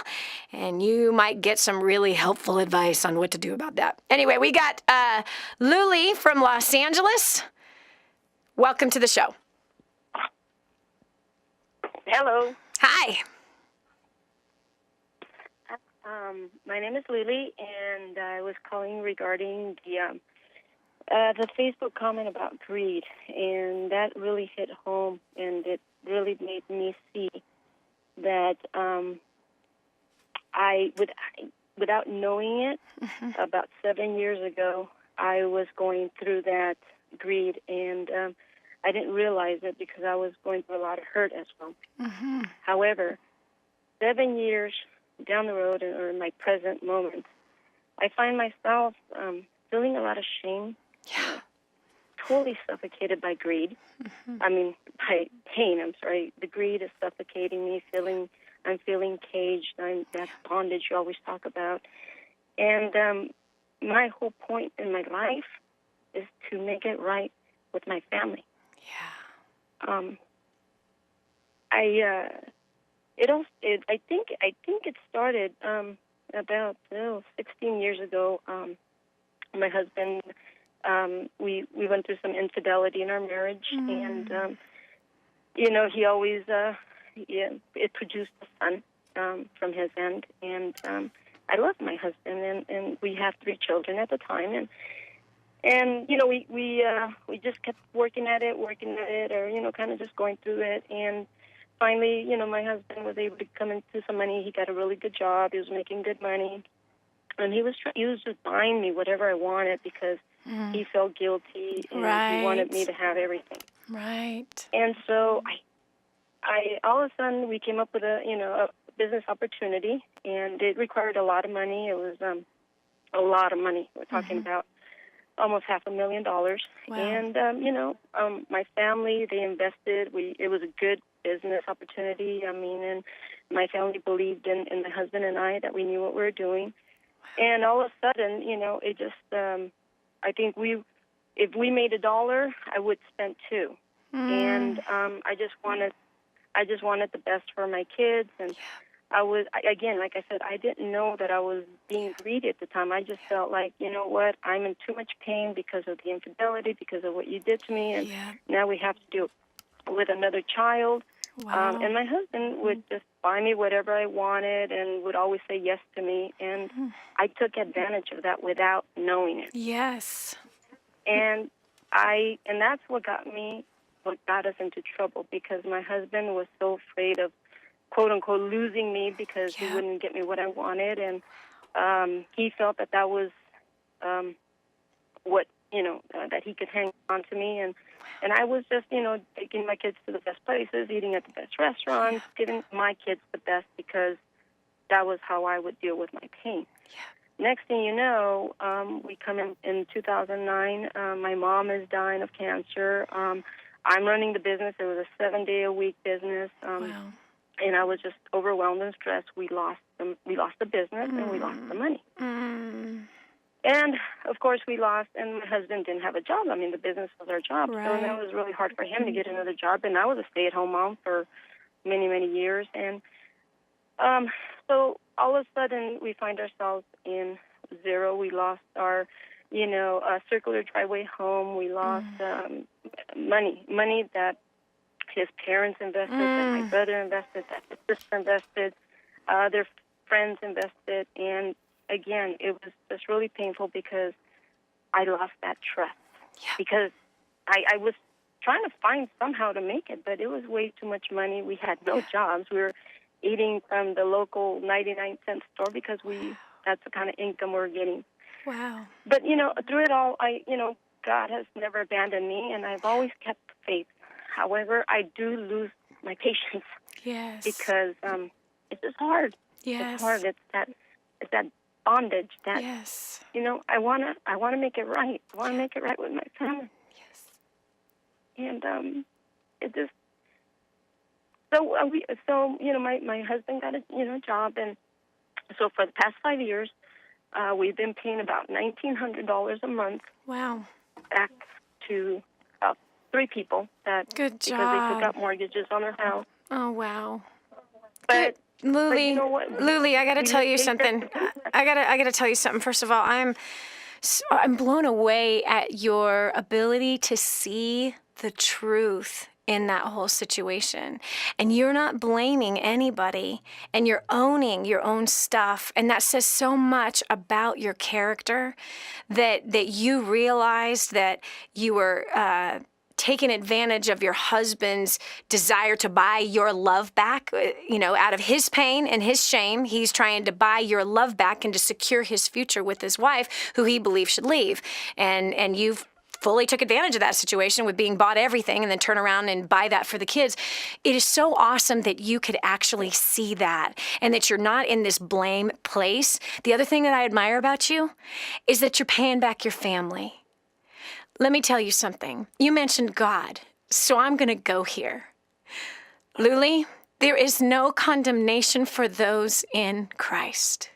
and you might get some really helpful advice on what to do about that. Anyway, we got Luli from Los Angeles. Welcome to the show. Hello. Hi. My name is Lily, and I was calling regarding the Facebook comment about greed, and that really hit home, and it really made me see that without knowing it, about 7 years ago, I was going through that greed, and I didn't realize it because I was going through a lot of hurt as well. However, 7 years down the road, or in my present moment, I find myself feeling a lot of shame, totally suffocated by greed. I mean, by pain, I'm sorry. The greed is suffocating me, I'm feeling caged. That bondage you always talk about. And my whole point in my life is to make it right with my family. I think it started about 16 years ago. My husband, we went through some infidelity in our marriage, and he always it produced a son from his end, and I loved my husband, and we had 3 children at the time, and we just kept working at it, or kind of just going through it. And finally, my husband was able to come into some money. He got a really good job. He was making good money, and he was just buying me whatever I wanted because he felt guilty, and he wanted me to have everything. Right. And so I all of a sudden we came up with a business opportunity, and it required a lot of money. It was a lot of money. We're talking about almost $500,000. Wow. And, my family, they invested. It was a good business opportunity. I mean, and my family believed in my husband and I, that we knew what we were doing. And all of a sudden, it just, I think if we made $1, I would spend 2. And I just wanted the best for my kids. And again, like I said, I didn't know that I was being greedy at the time. I just felt like, you know what, I'm in too much pain because of the infidelity, because of what you did to me, and now we have to deal with another child. Wow. And my husband would just buy me whatever I wanted and would always say yes to me, and I took advantage of that without knowing it. Yes. And that's what got us into trouble, because my husband was so afraid of, quote unquote, losing me because he wouldn't get me what I wanted, and he felt that was what that he could hang on to me, and I was just taking my kids to the best places, eating at the best restaurants, giving my kids the best, because that was how I would deal with my pain. Next thing you know, we come in 2009. My mom is dying of cancer. I'm running the business. It was a 7-day-a-week business. And I was just overwhelmed and stressed. We lost the business, and we lost the money. And, of course, we lost, and my husband didn't have a job. I mean, the business was our job. So that was really hard for him to get another job. And I was a stay-at-home mom for many, many years. And so all of a sudden we find ourselves in zero. We lost our, circular driveway home. We lost money that his parents invested, that my brother invested, that his sister invested, their friends invested. And again, it was just really painful because I lost that trust. Yeah. Because I was trying to find somehow to make it, but it was way too much money. We had no jobs. We were eating from the local 99-cent store because that's the kind of income we were getting. Wow. But, through it all, God has never abandoned me, and I've always kept faith. However, I do lose my patience. Yes. Because it's just hard. Yes. It's hard. It's that bondage that, yes. I want to make it right. I want to make it right with my family. Yes. And it just, my husband got a, job, and so for the past 5 years, we've been paying about $1,900 a month. Wow. Back to about 3 people Good job. because they took out mortgages on their house. Oh, wow. But Luli, you know what? Luli, I got to tell you something. I got to tell you something. First of all, I'm blown away at your ability to see the truth in that whole situation. And you're not blaming anybody, and you're owning your own stuff. And that says so much about your character, that you realized that you were taking advantage of your husband's desire to buy your love back, out of his pain and his shame. He's trying to buy your love back and to secure his future with his wife, who he believes should leave. And you've fully took advantage of that situation with being bought everything and then turn around and buy that for the kids. It is so awesome that you could actually see that and that you're not in this blame place. The other thing that I admire about you is that you're paying back your family. Let me tell you something. You mentioned God, so I'm going to go here. Luli, there is no condemnation for those in Christ.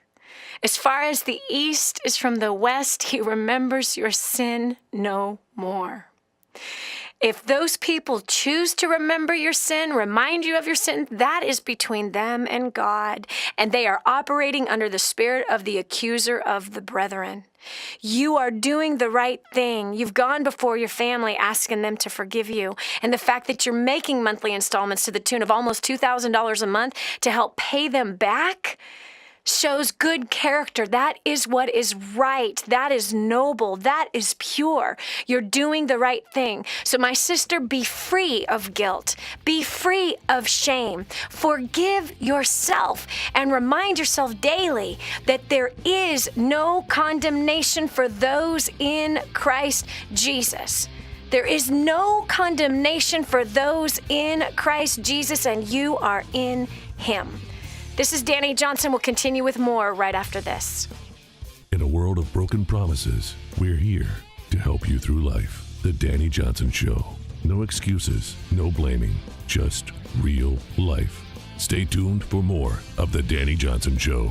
As far as the east is from the west, he remembers your sin no more. If those people choose to remember your sin, remind you of your sin, that is between them and God, and they are operating under the spirit of the accuser of the brethren. You are doing the right thing. You've gone before your family asking them to forgive you, and the fact that you're making monthly installments to the tune of almost $2,000 a month to help pay them back shows good character. That is what is right. That is noble. That is pure. You're doing the right thing. So my sister, be free of guilt. Be free of shame. Forgive yourself and remind yourself daily that there is no condemnation for those in Christ Jesus. There is no condemnation for those in Christ Jesus, and you are in Him. This is Dani Johnson. We'll continue with more right after this. In a world of broken promises, we're here to help you through life. The Dani Johnson Show. No excuses, no blaming, just real life. Stay tuned for more of The Dani Johnson Show.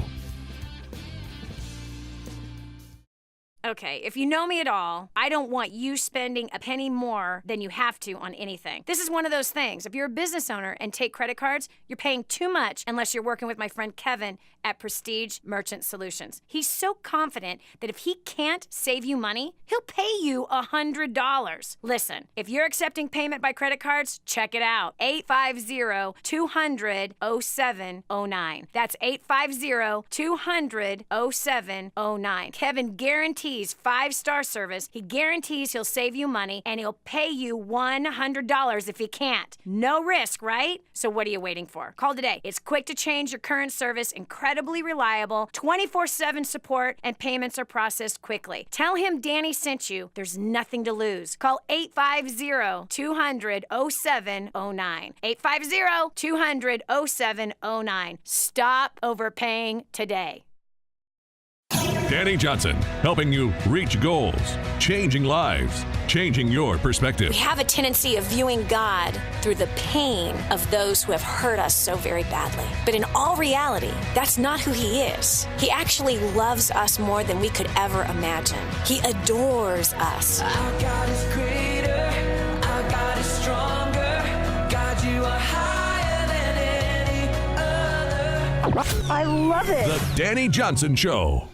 Okay, if you know me at all, I don't want you spending a penny more than you have to on anything. This is one of those things. If you're a business owner and take credit cards, you're paying too much unless you're working with my friend Kevin at Prestige Merchant Solutions. He's so confident that if he can't save you money, he'll pay you $100. Listen, if you're accepting payment by credit cards, check it out. 850-200-0709. That's 850-200-0709. Kevin guarantees 5-star service. He guarantees he'll save you money, and he'll pay you $100 if he can't. No risk, right? So what are you waiting for? Call today. It's quick to change your current service, incredibly reliable, 24/7 support, and payments are processed quickly. Tell him Dani sent you. There's nothing to lose. Call 850-200-0709. 850-200-0709. Stop overpaying today. Dani Johnson, helping you reach goals, changing lives, changing your perspective. We have a tendency of viewing God through the pain of those who have hurt us so very badly. But in all reality, that's not who He is. He actually loves us more than we could ever imagine. He adores us. Our God is greater, our God is stronger. God, you are higher than any other. I love it. The Dani Johnson Show.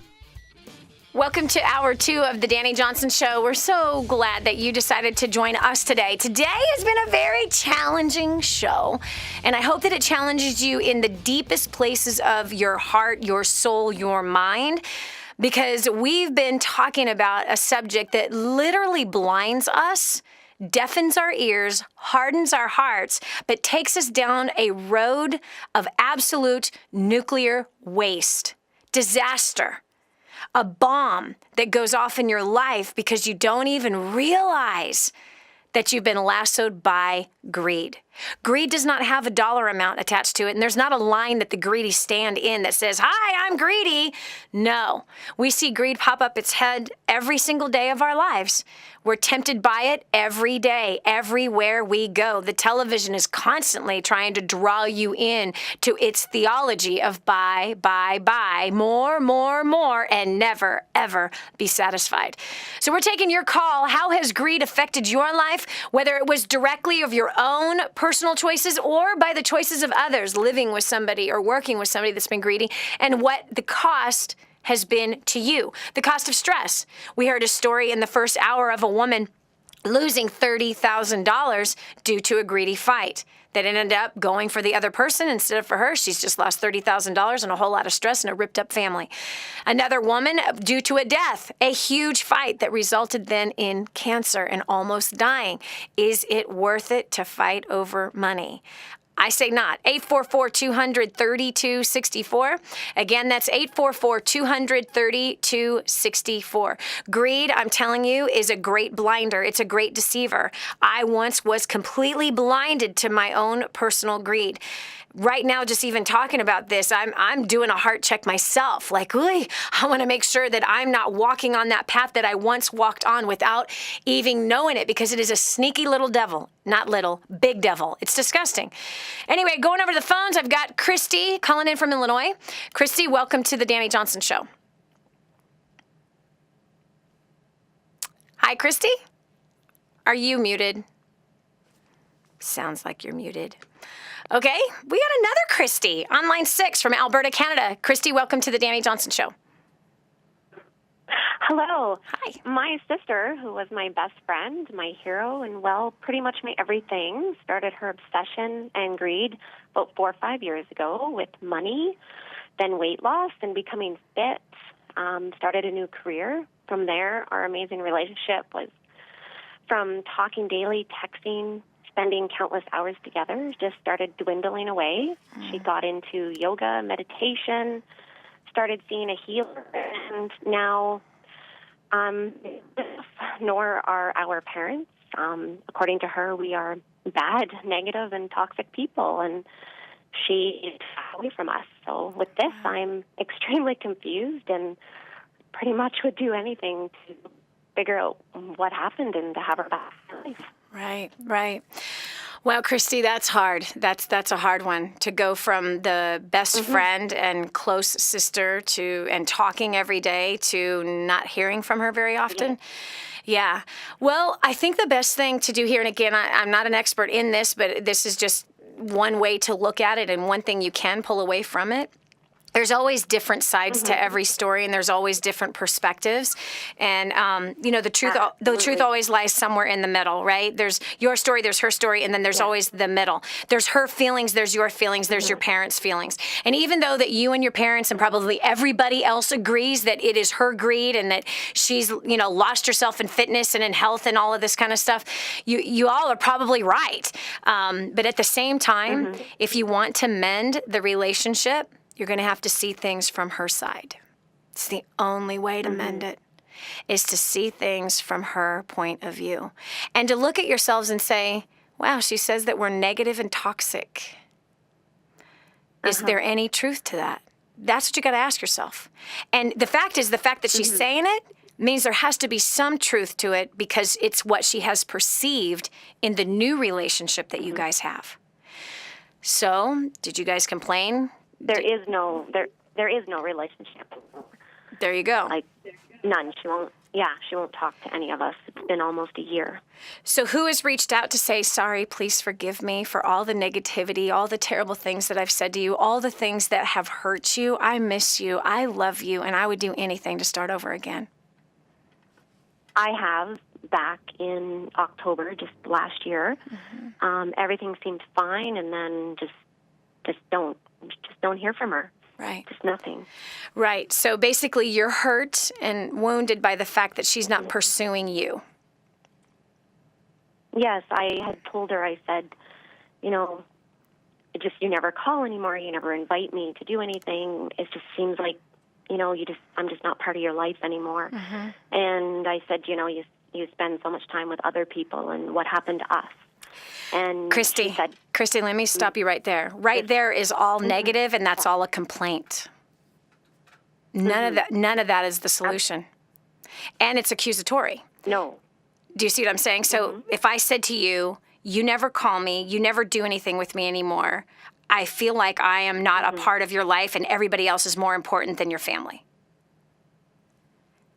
Welcome to hour 2 of the Dani Johnson Show. We're so glad that you decided to join us today. Today has been a very challenging show, and I hope that it challenges you in the deepest places of your heart, your soul, your mind, because we've been talking about a subject that literally blinds us, deafens our ears, hardens our hearts, but takes us down a road of absolute nuclear waste, disaster. A bomb that goes off in your life because you don't even realize that you've been lassoed by greed. Greed does not have a dollar amount attached to it, and there's not a line that the greedy stand in that says, "Hi, I'm greedy." No, we see greed pop up its head every single day of our lives. We're tempted by it every day, everywhere we go. The television is constantly trying to draw you in to its theology of buy, more, and never, ever be satisfied. So we're taking your call. How has greed affected your life, whether it was directly of your own personal choices or by the choices of others, living with somebody or working with somebody that's been greedy, and what the cost has been to you. The cost of stress. We heard a story in the first hour of a woman losing $30,000 due to a greedy fight that ended up going for the other person instead of for her. She's just lost $30,000 and a whole lot of stress and a ripped up family. Another woman due to a death, a huge fight that resulted then in cancer and almost dying. Is it worth it to fight over money? I say not. 844-200-3264. Again, that's 844-200-3264. Greed, I'm telling you, is a great blinder. It's a great deceiver. I once was completely blinded to my own personal greed. Right now, just even talking about this, I'm doing a heart check myself. Like, I want to make sure that I'm not walking on that path that I once walked on without even knowing it, because it is a sneaky little devil. Not little, big devil. It's disgusting. Anyway, going over to the phones, I've got Christy calling in from Illinois. Christy, welcome to the Dani Johnson Show. Hi, Christy. Are you muted? Sounds like you're muted. Okay, we got another Christy on line 6 from Alberta, Canada. Christy, welcome to the Dani Johnson Show. Hello. Hi. My sister, who was my best friend, my hero, and, well, pretty much my everything, started her obsession and greed about 4 or 5 years ago with money, then weight loss, and becoming fit, started a new career. From there, our amazing relationship was from talking daily, texting, spending countless hours together, just started dwindling away. She got into yoga, meditation, started seeing a healer, and now nor are our parents. According to her, we are bad, negative, and toxic people, and she is away from us. So with this, I'm extremely confused and pretty much would do anything to figure out what happened and to have her back in life. Right. Well, Christy, that's hard. That's a hard one, to go from the best friend and close sister and talking every day to not hearing from her very often. Yeah. Well, I think the best thing to do here, and again, I'm not an expert in this, but this is just one way to look at it and one thing you can pull away from it. There's always different sides to every story, and there's always different perspectives. And, the truth always lies somewhere in the middle, right? There's your story, there's her story, and then there's always the middle. There's her feelings, there's your feelings, there's your parents' feelings. And even though that you and your parents and probably everybody else agrees that it is her greed and that she's, lost herself in fitness and in health and all of this kind of stuff, you all are probably right. But at the same time, if you want to mend the relationship, you're going to have to see things from her side. It's the only way to mend it, is to see things from her point of view. And to look at yourselves and say, wow, she says that we're negative and toxic. Is there any truth to that? That's what you got to ask yourself. And the fact that she's saying it means there has to be some truth to it, because it's what she has perceived in the new relationship that you guys have. So, did you guys complain? There is no relationship. There you go. Like, none. She won't talk to any of us. It's been almost a year. So who has reached out to say, sorry, please forgive me for all the negativity, all the terrible things that I've said to you, all the things that have hurt you? I miss you. I love you. And I would do anything to start over again. I have back in October, just last year. Everything seemed fine, and then just don't hear from her. Right. Just nothing. Right. So basically you're hurt and wounded by the fact that she's not pursuing you. Yes, I had told her, I said, you never call anymore, you never invite me to do anything. It just seems like, I'm just not part of your life anymore. And I said, you spend so much time with other people, and what happened to us? And Christy, she said, Christy, let me stop you right there. Right there is all negative, and that's all a complaint. None of that is the solution. And it's accusatory. No. Do you see what I'm saying? So if I said to you, you never call me, you never do anything with me anymore, I feel like I am not a part of your life and everybody else is more important than your family.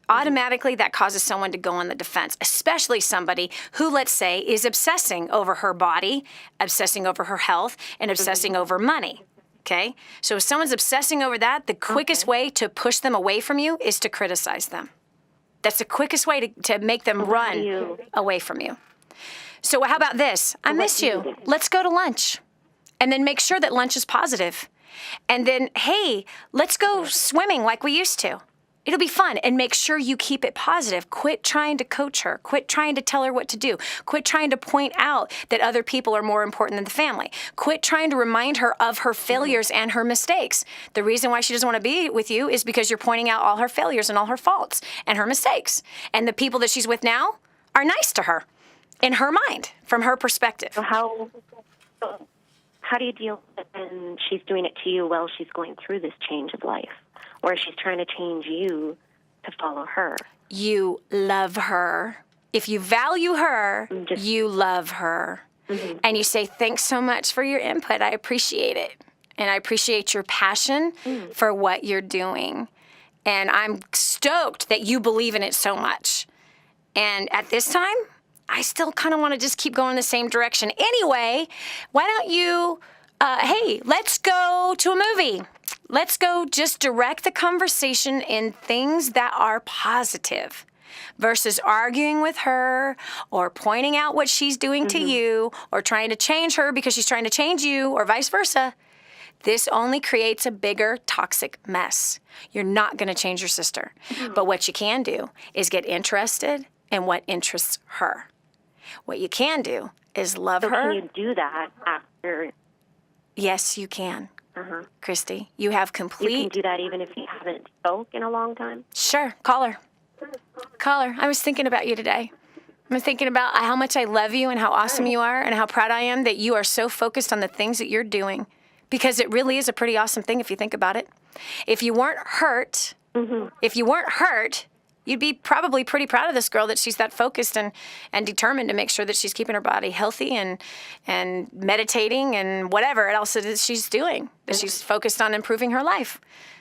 Automatically, that causes someone to go on the defense, especially somebody who, let's say, is obsessing over her body, obsessing over her health, and obsessing over money. Okay? So if someone's obsessing over that, the quickest way to push them away from you is to criticize them. That's the quickest way to make them run away from you. So how about this? I miss you. Let's go to lunch. And then make sure that lunch is positive. And then, hey, let's go swimming like we used to. It'll be fun, and make sure you keep it positive. Quit trying to coach her. Quit trying to tell her what to do. Quit trying to point out that other people are more important than the family. Quit trying to remind her of her failures and her mistakes. The reason why she doesn't want to be with you is because you're pointing out all her failures and all her faults and her mistakes. And the people that she's with now are nice to her, in her mind, from her perspective. So how do you deal with it when she's doing it to you while she's going through this change of life? Or she's trying to change you to follow her? You love her. If you value her, you love her. And you say, thanks so much for your input. I appreciate it. And I appreciate your passion for what you're doing. And I'm stoked that you believe in it so much. And at this time, I still kind of want to just keep going the same direction. Anyway, why don't you, hey, let's go to a movie. Let's go just direct the conversation in things that are positive versus arguing with her or pointing out what she's doing to you or trying to change her because she's trying to change you or vice versa. This only creates a bigger toxic mess. You're not going to change your sister. But what you can do is get interested in what interests her. What you can do is love her. Can you do that after? Yes, you can. Christy, you have complete... You can do that even if you haven't spoke in a long time? Sure. Call her. Call her. I was thinking about you today. I'm thinking about how much I love you and how awesome you are and how proud I am that you are so focused on the things that you're doing. Because it really is a pretty awesome thing if you think about it. If you weren't hurt, you'd be probably pretty proud of this girl that she's that focused and determined to make sure that she's keeping her body healthy and meditating and whatever else it is she's doing, that she's focused on improving her life.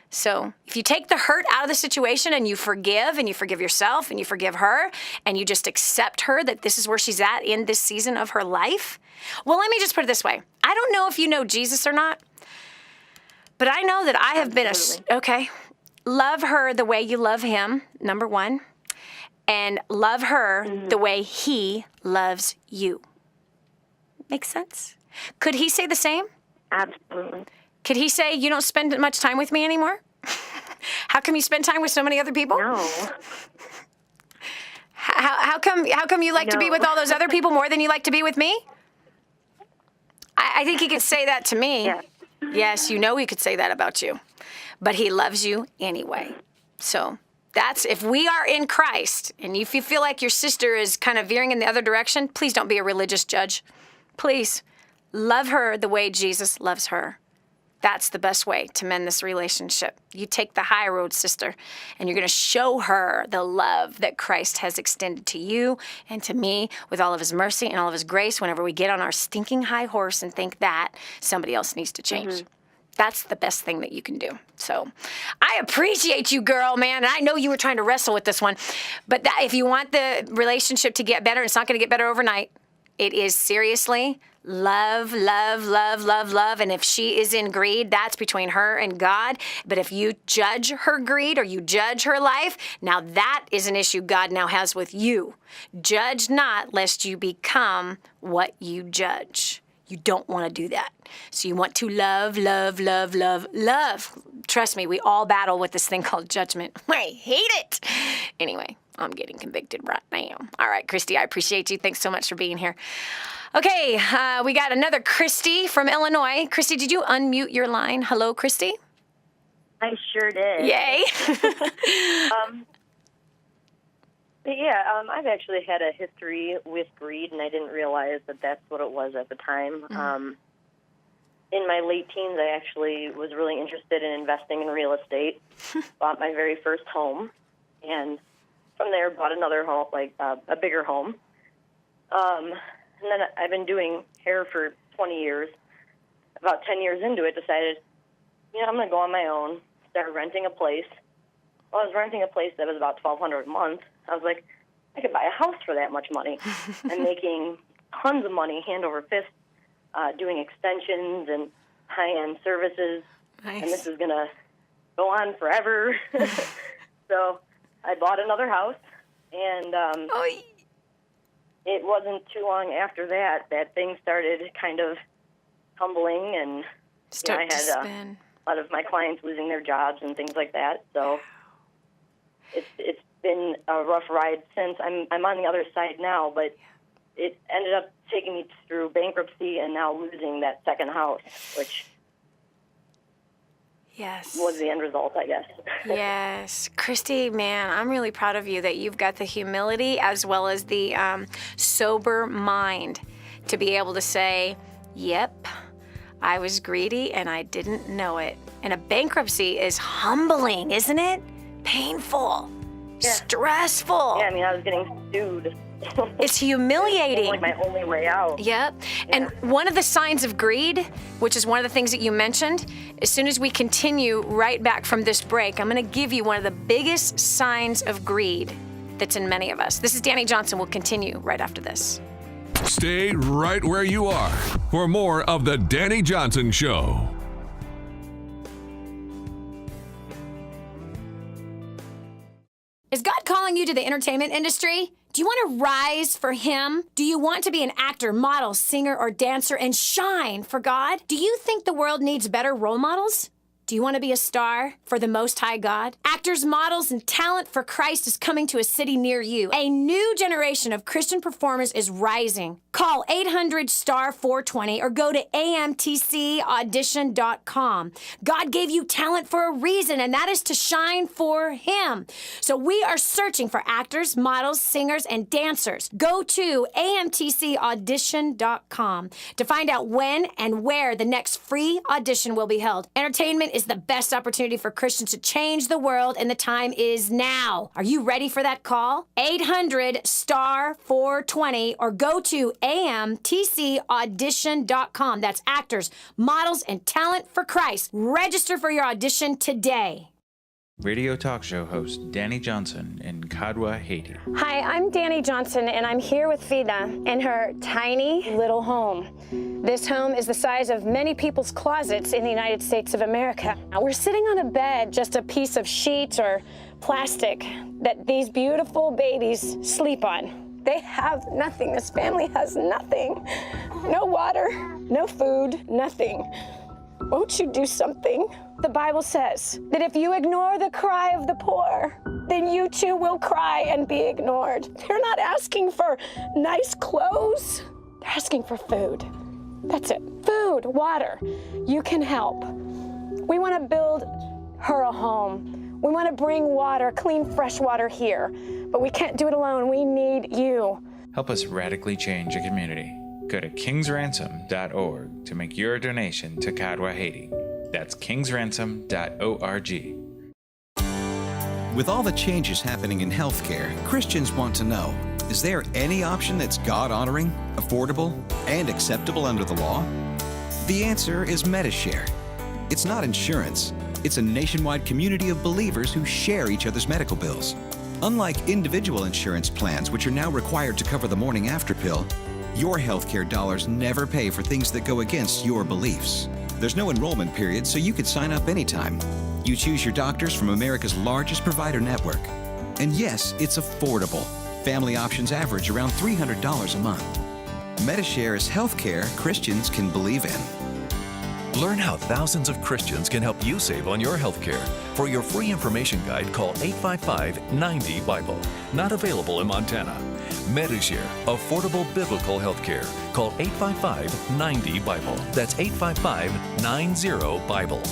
So if you take the hurt out of the situation and you forgive yourself and you forgive her and you just accept her that this is where she's at in this season of her life. Well, let me just put it this way. I don't know if you know Jesus or not, but I know that I have been okay. Love her the way you love him, number one, and love her the way he loves you. Makes sense? Could he say the same? Absolutely. Could he say, you don't spend much time with me anymore? How come you spend time with so many other people? No. How come you like to be with all those other people more than you like to be with me? I think he could say that to me. Yes. Yes, you know he could say that about you. But he loves you anyway. So that's, if we are in Christ, and if you feel like your sister is kind of veering in the other direction, please don't be a religious judge. Please love her the way Jesus loves her. That's the best way to mend this relationship. You take the high road, sister, and you're going to show her the love that Christ has extended to you and to me with all of his mercy and all of his grace whenever we get on our stinking high horse and think that somebody else needs to change. That's the best thing that you can do. So I appreciate you, girl, man. And I know you were trying to wrestle with this one. But if you want the relationship to get better, it's not going to get better overnight. It is seriously love, love, love, love, love. And if she is in greed, that's between her and God. But if you judge her greed or you judge her life, now that is an issue God now has with you. Judge not, lest you become what you judge. You don't want to do that. So you want to love, love, love, love, love. Trust me, we all battle with this thing called judgment. I hate it. Anyway, I'm getting convicted right now. All right, Christy, I appreciate you. Thanks so much for being here. Okay, we got another Christy from Illinois. Christy, did you unmute your line? Hello, Christy? I sure did. Yay. I've actually had a history with greed, and I didn't realize that that's what it was at the time. In my late teens, I actually was really interested in investing in real estate. Bought my very first home, and from there bought another home, a bigger home. And then I've been doing hair for 20 years. About 10 years into it, decided, I'm going to go on my own, start renting a place. Well, I was renting a place that was about $1,200 a month. I was like, I could buy a house for that much money. I'm making tons of money, hand over fist, doing extensions and high-end services. Nice. And this is going to go on forever. So I bought another house, and it wasn't too long after that things started kind of tumbling, and I had a lot of my clients losing their jobs and things like that. So it's been a rough ride since. I'm on the other side now, but it ended up taking me through bankruptcy and now losing that second house, which was the end result, I guess. Yes. Christy, man, I'm really proud of you that you've got the humility as well as the sober mind to be able to say, yep, I was greedy and I didn't know it. And a bankruptcy is humbling, isn't it? Painful. Stressful. Yeah, I was getting sued. It's humiliating. It's like my only way out. Yep. And one of the signs of greed, which is one of the things that you mentioned, as soon as we continue right back from this break, I'm going to give you one of the biggest signs of greed that's in many of us. This is Dani Johnson. We'll continue right after this. Stay right where you are for more of the Dani Johnson Show. Is God calling you to the entertainment industry? Do you want to rise for Him? Do you want to be an actor, model, singer, or dancer and shine for God? Do you think the world needs better role models? Do you want to be a star for the Most High God? Actors, models, and talent for Christ is coming to a city near you. A new generation of Christian performers is rising. Call 800-STAR-420 or go to amtcaudition.com. God gave you talent for a reason, and that is to shine for Him. So we are searching for actors, models, singers, and dancers. Go to amtcaudition.com to find out when and where the next free audition will be held. Entertainment is the best opportunity for Christians to change the world, and the time is now. Are you ready for that call? 800-STAR-420 or go to amtcaudition.com. That's actors, models, and talent for Christ. Register for your audition today. Radio talk show host Dani Johnson in Kadwa, Haiti. Hi, I'm Dani Johnson, and I'm here with Vida in her tiny little home. This home is the size of many people's closets in the United States of America. Now, we're sitting on a bed, just a piece of sheet or plastic that these beautiful babies sleep on. They have nothing. This family has nothing. No water, no food, nothing. Won't you do something? The Bible says that if you ignore the cry of the poor, then you too will cry and be ignored. They're not asking for nice clothes. They're asking for food. That's it. Food, water. You can help. We want to build her a home. We want to bring water, clean, fresh water here. But we can't do it alone. We need you. Help us radically change a community. Go to kingsransom.org to make your donation to Kadwa, Haiti. That's kingsransom.org. With all the changes happening in healthcare, Christians want to know, is there any option that's God-honoring, affordable, and acceptable under the law? The answer is MediShare. It's not insurance. It's a nationwide community of believers who share each other's medical bills. Unlike individual insurance plans, which are now required to cover the morning after pill, your healthcare dollars never pay for things that go against your beliefs. There's no enrollment period, so you could sign up anytime. You choose your doctors from America's largest provider network. And yes, it's affordable. Family options average around $300 a month. Medishare is healthcare Christians can believe in. Learn how thousands of Christians can help you save on your health care. For your free information guide, call 855-90-BIBLE. Not available in Montana. Medishare, affordable biblical health care. Call 855-90-BIBLE. That's 855-90-BIBLE.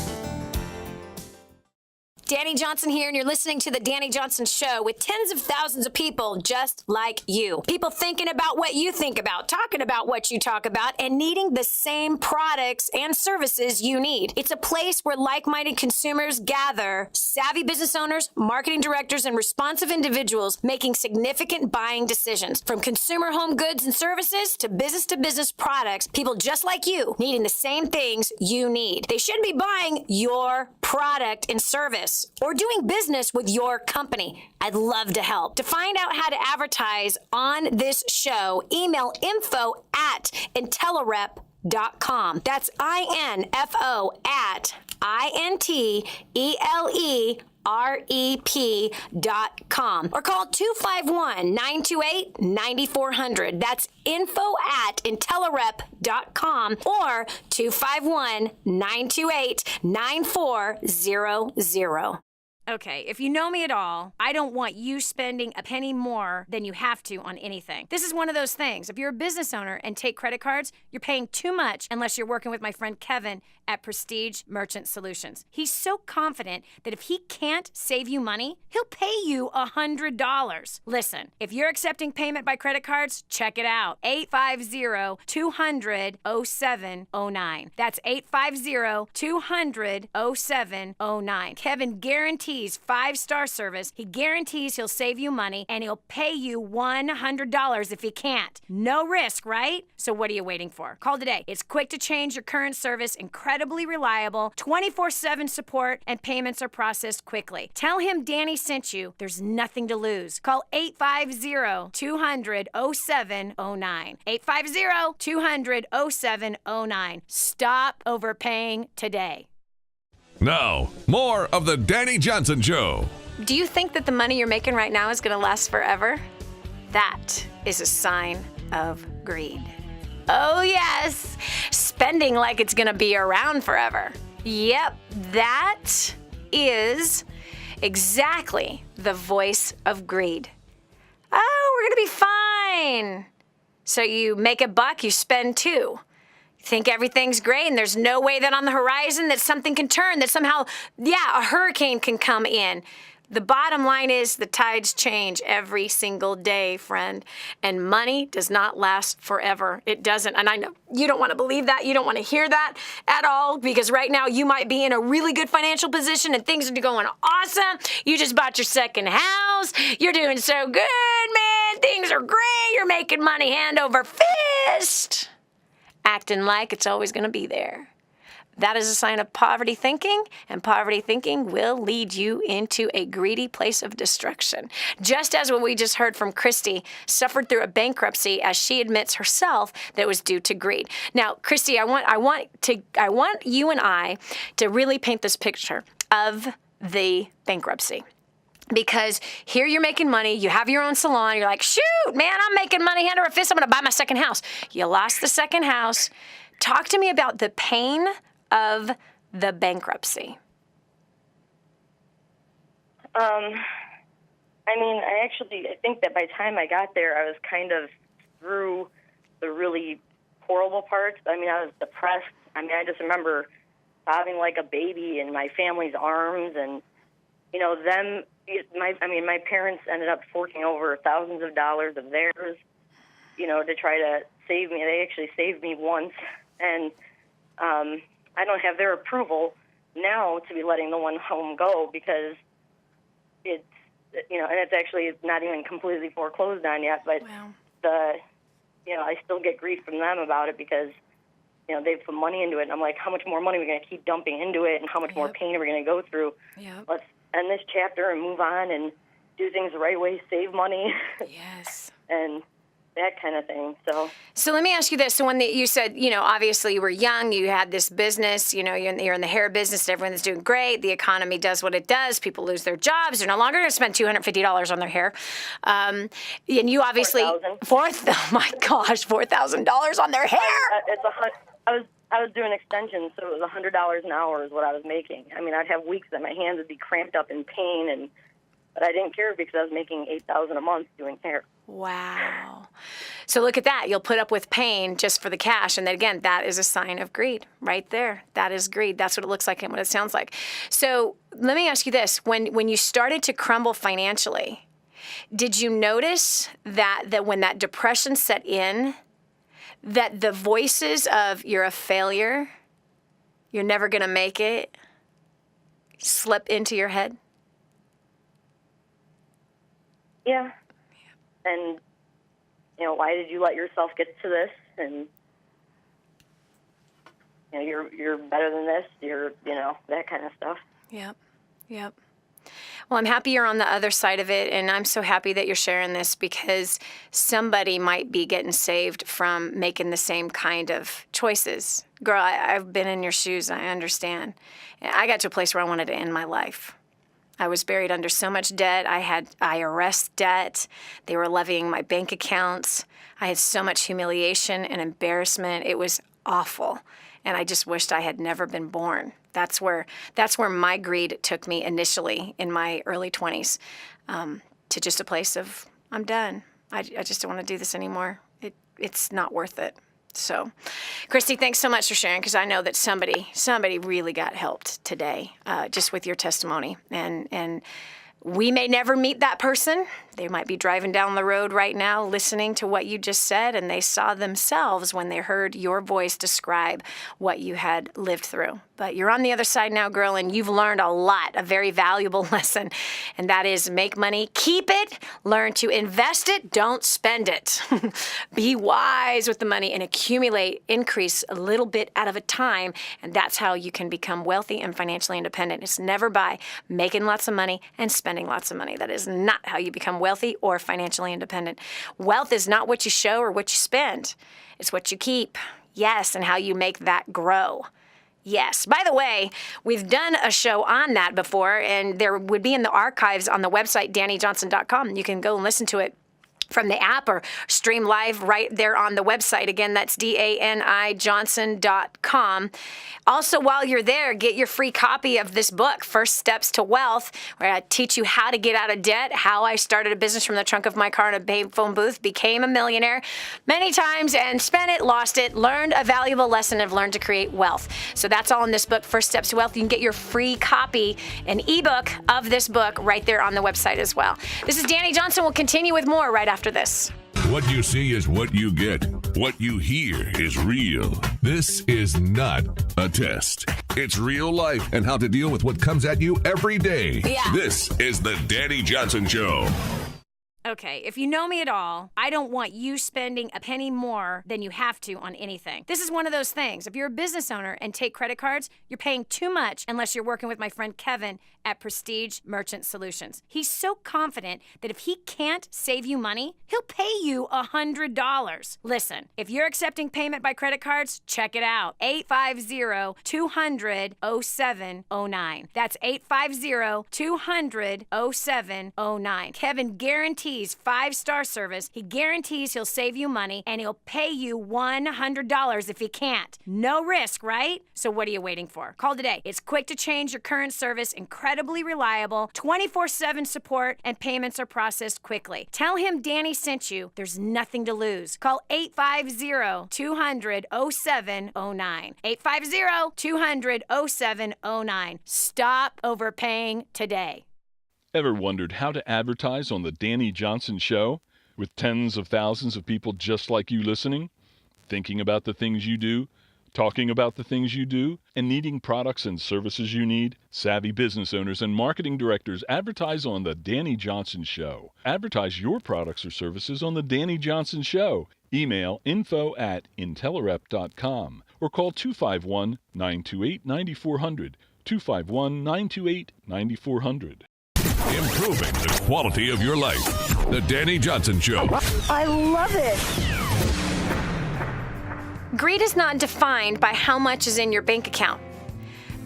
Dani Johnson here, and you're listening to the Dani Johnson Show with tens of thousands of people just like you. People thinking about what you think about, talking about what you talk about, and needing the same products and services you need. It's a place where like-minded consumers gather, savvy business owners, marketing directors, and responsive individuals making significant buying decisions. From consumer home goods and services to business products, people just like you needing the same things you need. They shouldn't be buying your product and service or doing business with your company. I'd love to help. To find out how to advertise on this show, email info@intellerep.com. That's info at INTELEREP.com, or call 251-928-9400. That's info@intellerep.com or 251-928-9400. Okay, if you know me at all, I don't want you spending a penny more than you have to on anything. This is one of those things. If you're a business owner and take credit cards, you're paying too much unless you're working with my friend Kevin at Prestige Merchant Solutions. He's so confident that if he can't save you money, he'll pay you $100. Listen, if you're accepting payment by credit cards, check it out. 850-200-0709. That's 850-200-0709. Kevin guarantees 5-star service. He guarantees he'll save you money, and he'll pay you $100 if he can't. No risk, right? So what are you waiting for? Call today. It's quick to change your current service, incredibly reliable, 24/7 support, and payments are processed quickly. Tell him Dani sent you. There's nothing to lose. Call 850-200-0709. 850-200-0709. Stop overpaying today. Now, more of the Dani Johnson Show. Do you think that the money you're making right now is going to last forever? That is a sign of greed. Oh, yes. Spending like it's going to be around forever. Yep, that is exactly the voice of greed. Oh, we're going to be fine. So you make a buck, you spend two. Think everything's great, and there's no way that on the horizon that something can turn, that somehow, a hurricane can come in. The bottom line is the tides change every single day, friend, and money does not last forever. It doesn't, and I know you don't want to believe that. You don't want to hear that at all, because right now you might be in a really good financial position and things are going awesome. You just bought your second house. You're doing so good, man. Things are great. You're making money hand over fist, acting like it's always going to be there. That is a sign of poverty thinking, and poverty thinking will lead you into a greedy place of destruction. Just as what we just heard from Christy suffered through a bankruptcy, as she admits herself that was due to greed. Now, Christy, I want you and I to really paint this picture of the bankruptcy. Because here you're making money, you have your own salon, you're like, shoot, man, I'm making money hand over fist, I'm going to buy my second house. You lost the second house. Talk to me about the pain of the bankruptcy. I think that by the time I got there, I was kind of through the really horrible parts. I was depressed. I just remember sobbing like a baby in my family's arms, and my parents ended up forking over thousands of dollars of theirs, to try to save me. They actually saved me once, and I don't have their approval now to be letting the one home go, because it's, and it's actually not even completely foreclosed on yet, but I still get grief from them about it, because they've put money into it. And I'm like, how much more money are we going to keep dumping into it, and how much more pain are we going to go through? Let's end this chapter and move on and do things the right way, save money. Yes. And that kind of thing. So let me ask you this. So when you said, obviously you were young, you had this business, you're in the hair business, everyone's doing great. The economy does what it does. People lose their jobs. They're no longer going to spend $250 on their hair. And you obviously, oh my gosh, $4,000 on their hair. I was doing extensions, so it was $100 an hour is what I was making. I mean, I'd have weeks that my hands would be cramped up in pain, but I didn't care because I was making $8,000 a month doing hair. Wow. So look at that. You'll put up with pain just for the cash. And then again, that is a sign of greed right there. That is greed. That's what it looks like and what it sounds like. So let me ask you this. When you started to crumble financially, did you notice that when that depression set in, that the voices of you're a failure, you're never going to make it, slip into your head? Yeah. And, why did you let yourself get to this? And, you're better than this. You're, that kind of stuff. Yep. Well, I'm happy you're on the other side of it, and I'm so happy that you're sharing this because somebody might be getting saved from making the same kind of choices. Girl, I've been in your shoes. I understand. I got to a place where I wanted to end my life. I was buried under so much debt. I had IRS debt. They were levying my bank accounts. I had so much humiliation and embarrassment. It was awful. And I just wished I had never been born. That's where my greed took me initially in my early 20s, to just a place of, I'm done. I just don't want to do this anymore. It's not worth it. So, Christy, thanks so much for sharing, because I know that somebody really got helped today, just with your testimony. And we may never meet that person. They might be driving down the road right now listening to what you just said, and they saw themselves when they heard your voice describe what you had lived through. But you're on the other side now, girl, and you've learned a lot, a very valuable lesson, and that is make money, keep it, learn to invest it, don't spend it. Be wise with the money and accumulate, increase a little bit out of a time, and that's how you can become wealthy and financially independent. It's never by making lots of money and spending lots of money. That is not how you become wealthy or financially independent. Wealth is not what you show or what you spend. It's what you keep. Yes, and how you make that grow. Yes. By the way, we've done a show on that before, and there would be in the archives on the website, DaniJohnson.com. You can go and listen to it from the app or stream live right there on the website. Again, that's DaniJohnson.com. Also, while you're there, get your free copy of this book, First Steps to Wealth, where I teach you how to get out of debt, how I started a business from the trunk of my car in a payphone booth, became a millionaire many times, and spent it, lost it, learned a valuable lesson, and have learned to create wealth. So that's all in this book, First Steps to Wealth. You can get your free copy, an ebook of this book right there on the website as well. This is Dani Johnson. We'll continue with more right after this. What you see is what you get. What you hear is real. This is not a test. It's real life and how to deal with what comes at you every day. Yeah. This is the Dani Johnson Show. Okay, if you know me at all, I don't want you spending a penny more than you have to on anything. This is one of those things. If you're a business owner and take credit cards, you're paying too much unless you're working with my friend Kevin at Prestige Merchant Solutions. He's so confident that if he can't save you money, he'll pay you $100. Listen, if you're accepting payment by credit cards, check it out. 850-200-0709. That's 850-200-0709. Kevin guarantees 5-star service. He guarantees he'll save you money, and he'll pay you $100 if he can't. No risk, right? So what are you waiting for? Call today. It's quick to change your current service, incredibly reliable, 24/7 support, and payments are processed quickly. Tell him Dani sent you. There's nothing to lose. Call 850-200-0709. 850-200-0709. Stop overpaying today. Ever wondered how to advertise on the Dani Johnson Show with tens of thousands of people just like you listening, thinking about the things you do, talking about the things you do, and needing products and services you need? Savvy business owners and marketing directors advertise on the Dani Johnson Show. Advertise your products or services on the Dani Johnson Show. Email info@intellerep.com or call 251-928-9400. 251-928-9400. Improving the quality of your life. The Dani Johnson Show. I love it. Greed is not defined by how much is in your bank account,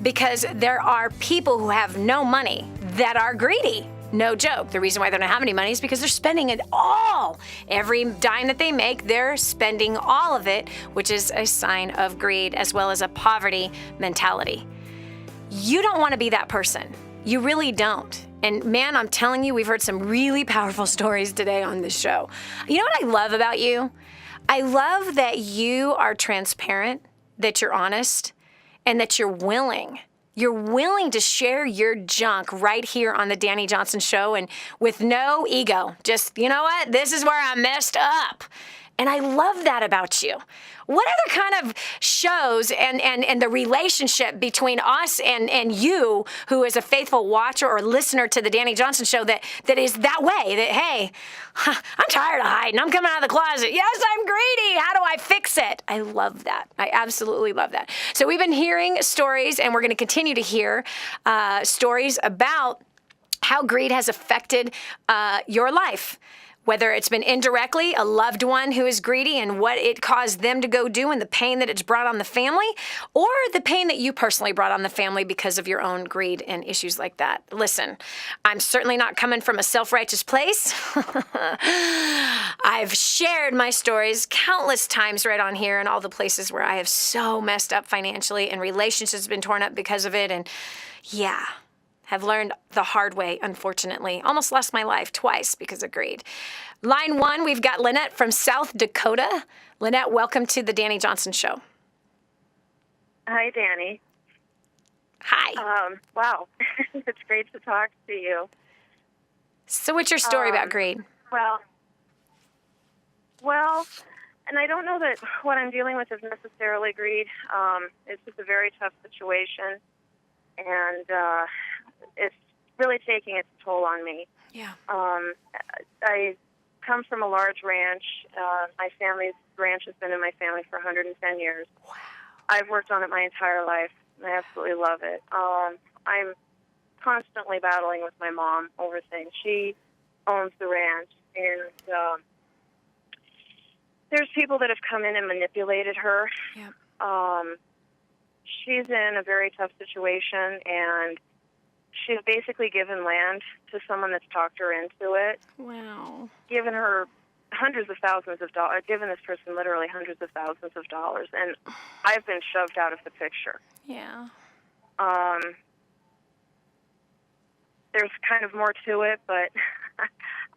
because there are people who have no money that are greedy. No joke. The reason why they don't have any money is because they're spending it all. Every dime that they make, they're spending all of it, which is a sign of greed as well as a poverty mentality. You don't want to be that person. You really don't. And man, I'm telling you, we've heard some really powerful stories today on this show. You know what I love about you? I love that you are transparent, that you're honest, and that you're willing. You're willing to share your junk right here on the Dani Johnson Show and with no ego. Just, you know what? This is where I messed up. And I love that about you. What other kind of shows and the relationship between us and you, who is a faithful watcher or listener to the Dani Johnson Show, that is that way, that, hey, I'm tired of hiding. I'm coming out of the closet. Yes, I'm greedy. How do I fix it? I love that. I absolutely love that. So we've been hearing stories, and we're going to continue to hear stories about how greed has affected your life. Whether it's been indirectly, a loved one who is greedy and what it caused them to go do and the pain that it's brought on the family, or the pain that you personally brought on the family because of your own greed and issues like that. Listen, I'm certainly not coming from a self-righteous place. I've shared my stories countless times right on here and all the places where I have so messed up financially and relationships have been torn up because of it. And yeah, have learned the hard way, unfortunately. Almost lost my life twice because of greed. Line one, we've got Lynette from South Dakota. Lynette, welcome to the Dani Johnson Show. Hi, Dani. Hi. Wow, it's great to talk to you. So what's your story about greed? Well, and I don't know that what I'm dealing with is necessarily greed. It's just a very tough situation, and it's really taking its toll on me. Yeah. I come from a large ranch. My family's ranch has been in my family for 110 years. Wow. I've worked on it my entire life. I absolutely love it. I'm constantly battling with my mom over things. She owns the ranch, and there's people that have come in and manipulated her. Yep. She's in a very tough situation, and she's basically given land to someone that's talked her into it. Wow. Given her hundreds of thousands of dollars, given this person literally hundreds of thousands of dollars, and I've been shoved out of the picture. Yeah. There's kind of more to it, but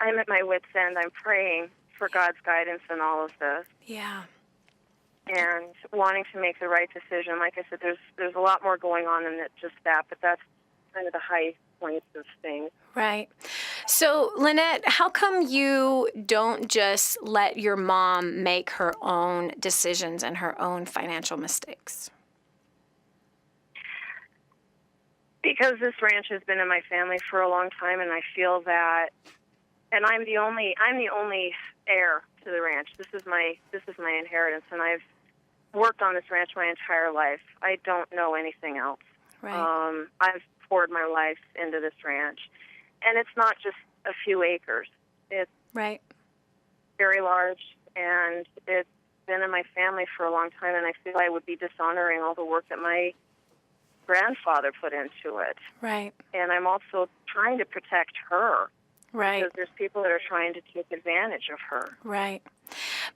I'm at my wit's end. I'm praying for God's guidance in all of this. Yeah. And wanting to make the right decision. Like I said, there's a lot more going on than just that, but that's kind of the high points of things. Right. So, Lynette, how come you don't just let your mom make her own decisions and her own financial mistakes? Because this ranch has been in my family for a long time, and I feel that, and I'm the only heir to the ranch. This is my inheritance, and I've worked on this ranch my entire life. I don't know anything else. Right. I've poured my life into this ranch, and it's not just a few acres. It's right. very large, and it's been in my family for a long time, and I feel I would be dishonoring all the work that my grandfather put into it. Right. And I'm also trying to protect her. Right. Because there's people that are trying to take advantage of her. Right.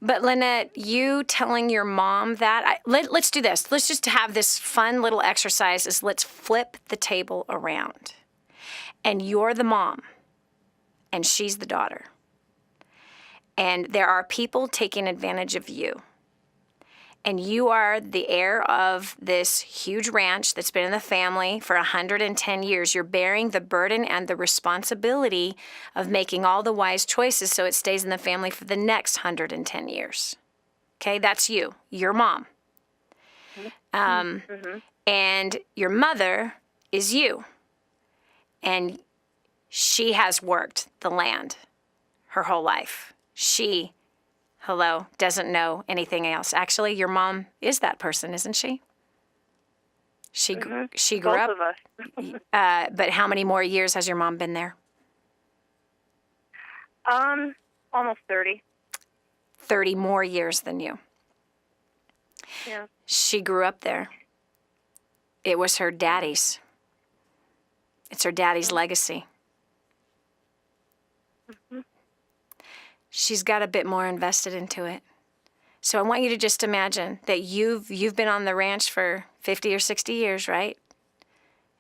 But Lynette, you telling your mom that, let's do this. Let's just have this fun little exercise is let's flip the table around. And you're the mom, and she's the daughter. And there are people taking advantage of you. And you are the heir of this huge ranch that's been in the family for 110 years. You're bearing the burden and the responsibility of making all the wise choices so it stays in the family for the next 110 years. Okay, that's you, your mom. And your mother is you. And she has worked the land her whole life. She Hello, doesn't know anything else. Actually, your mom is that person, isn't she? She grew Both up. of us. But how many more years has your mom been there? Almost 30. 30 more years than you. Yeah. She grew up there. It was her daddy's. It's her daddy's legacy. She's got a bit more invested into it. So I want you to just imagine that you've been on the ranch for 50 or 60 years, right?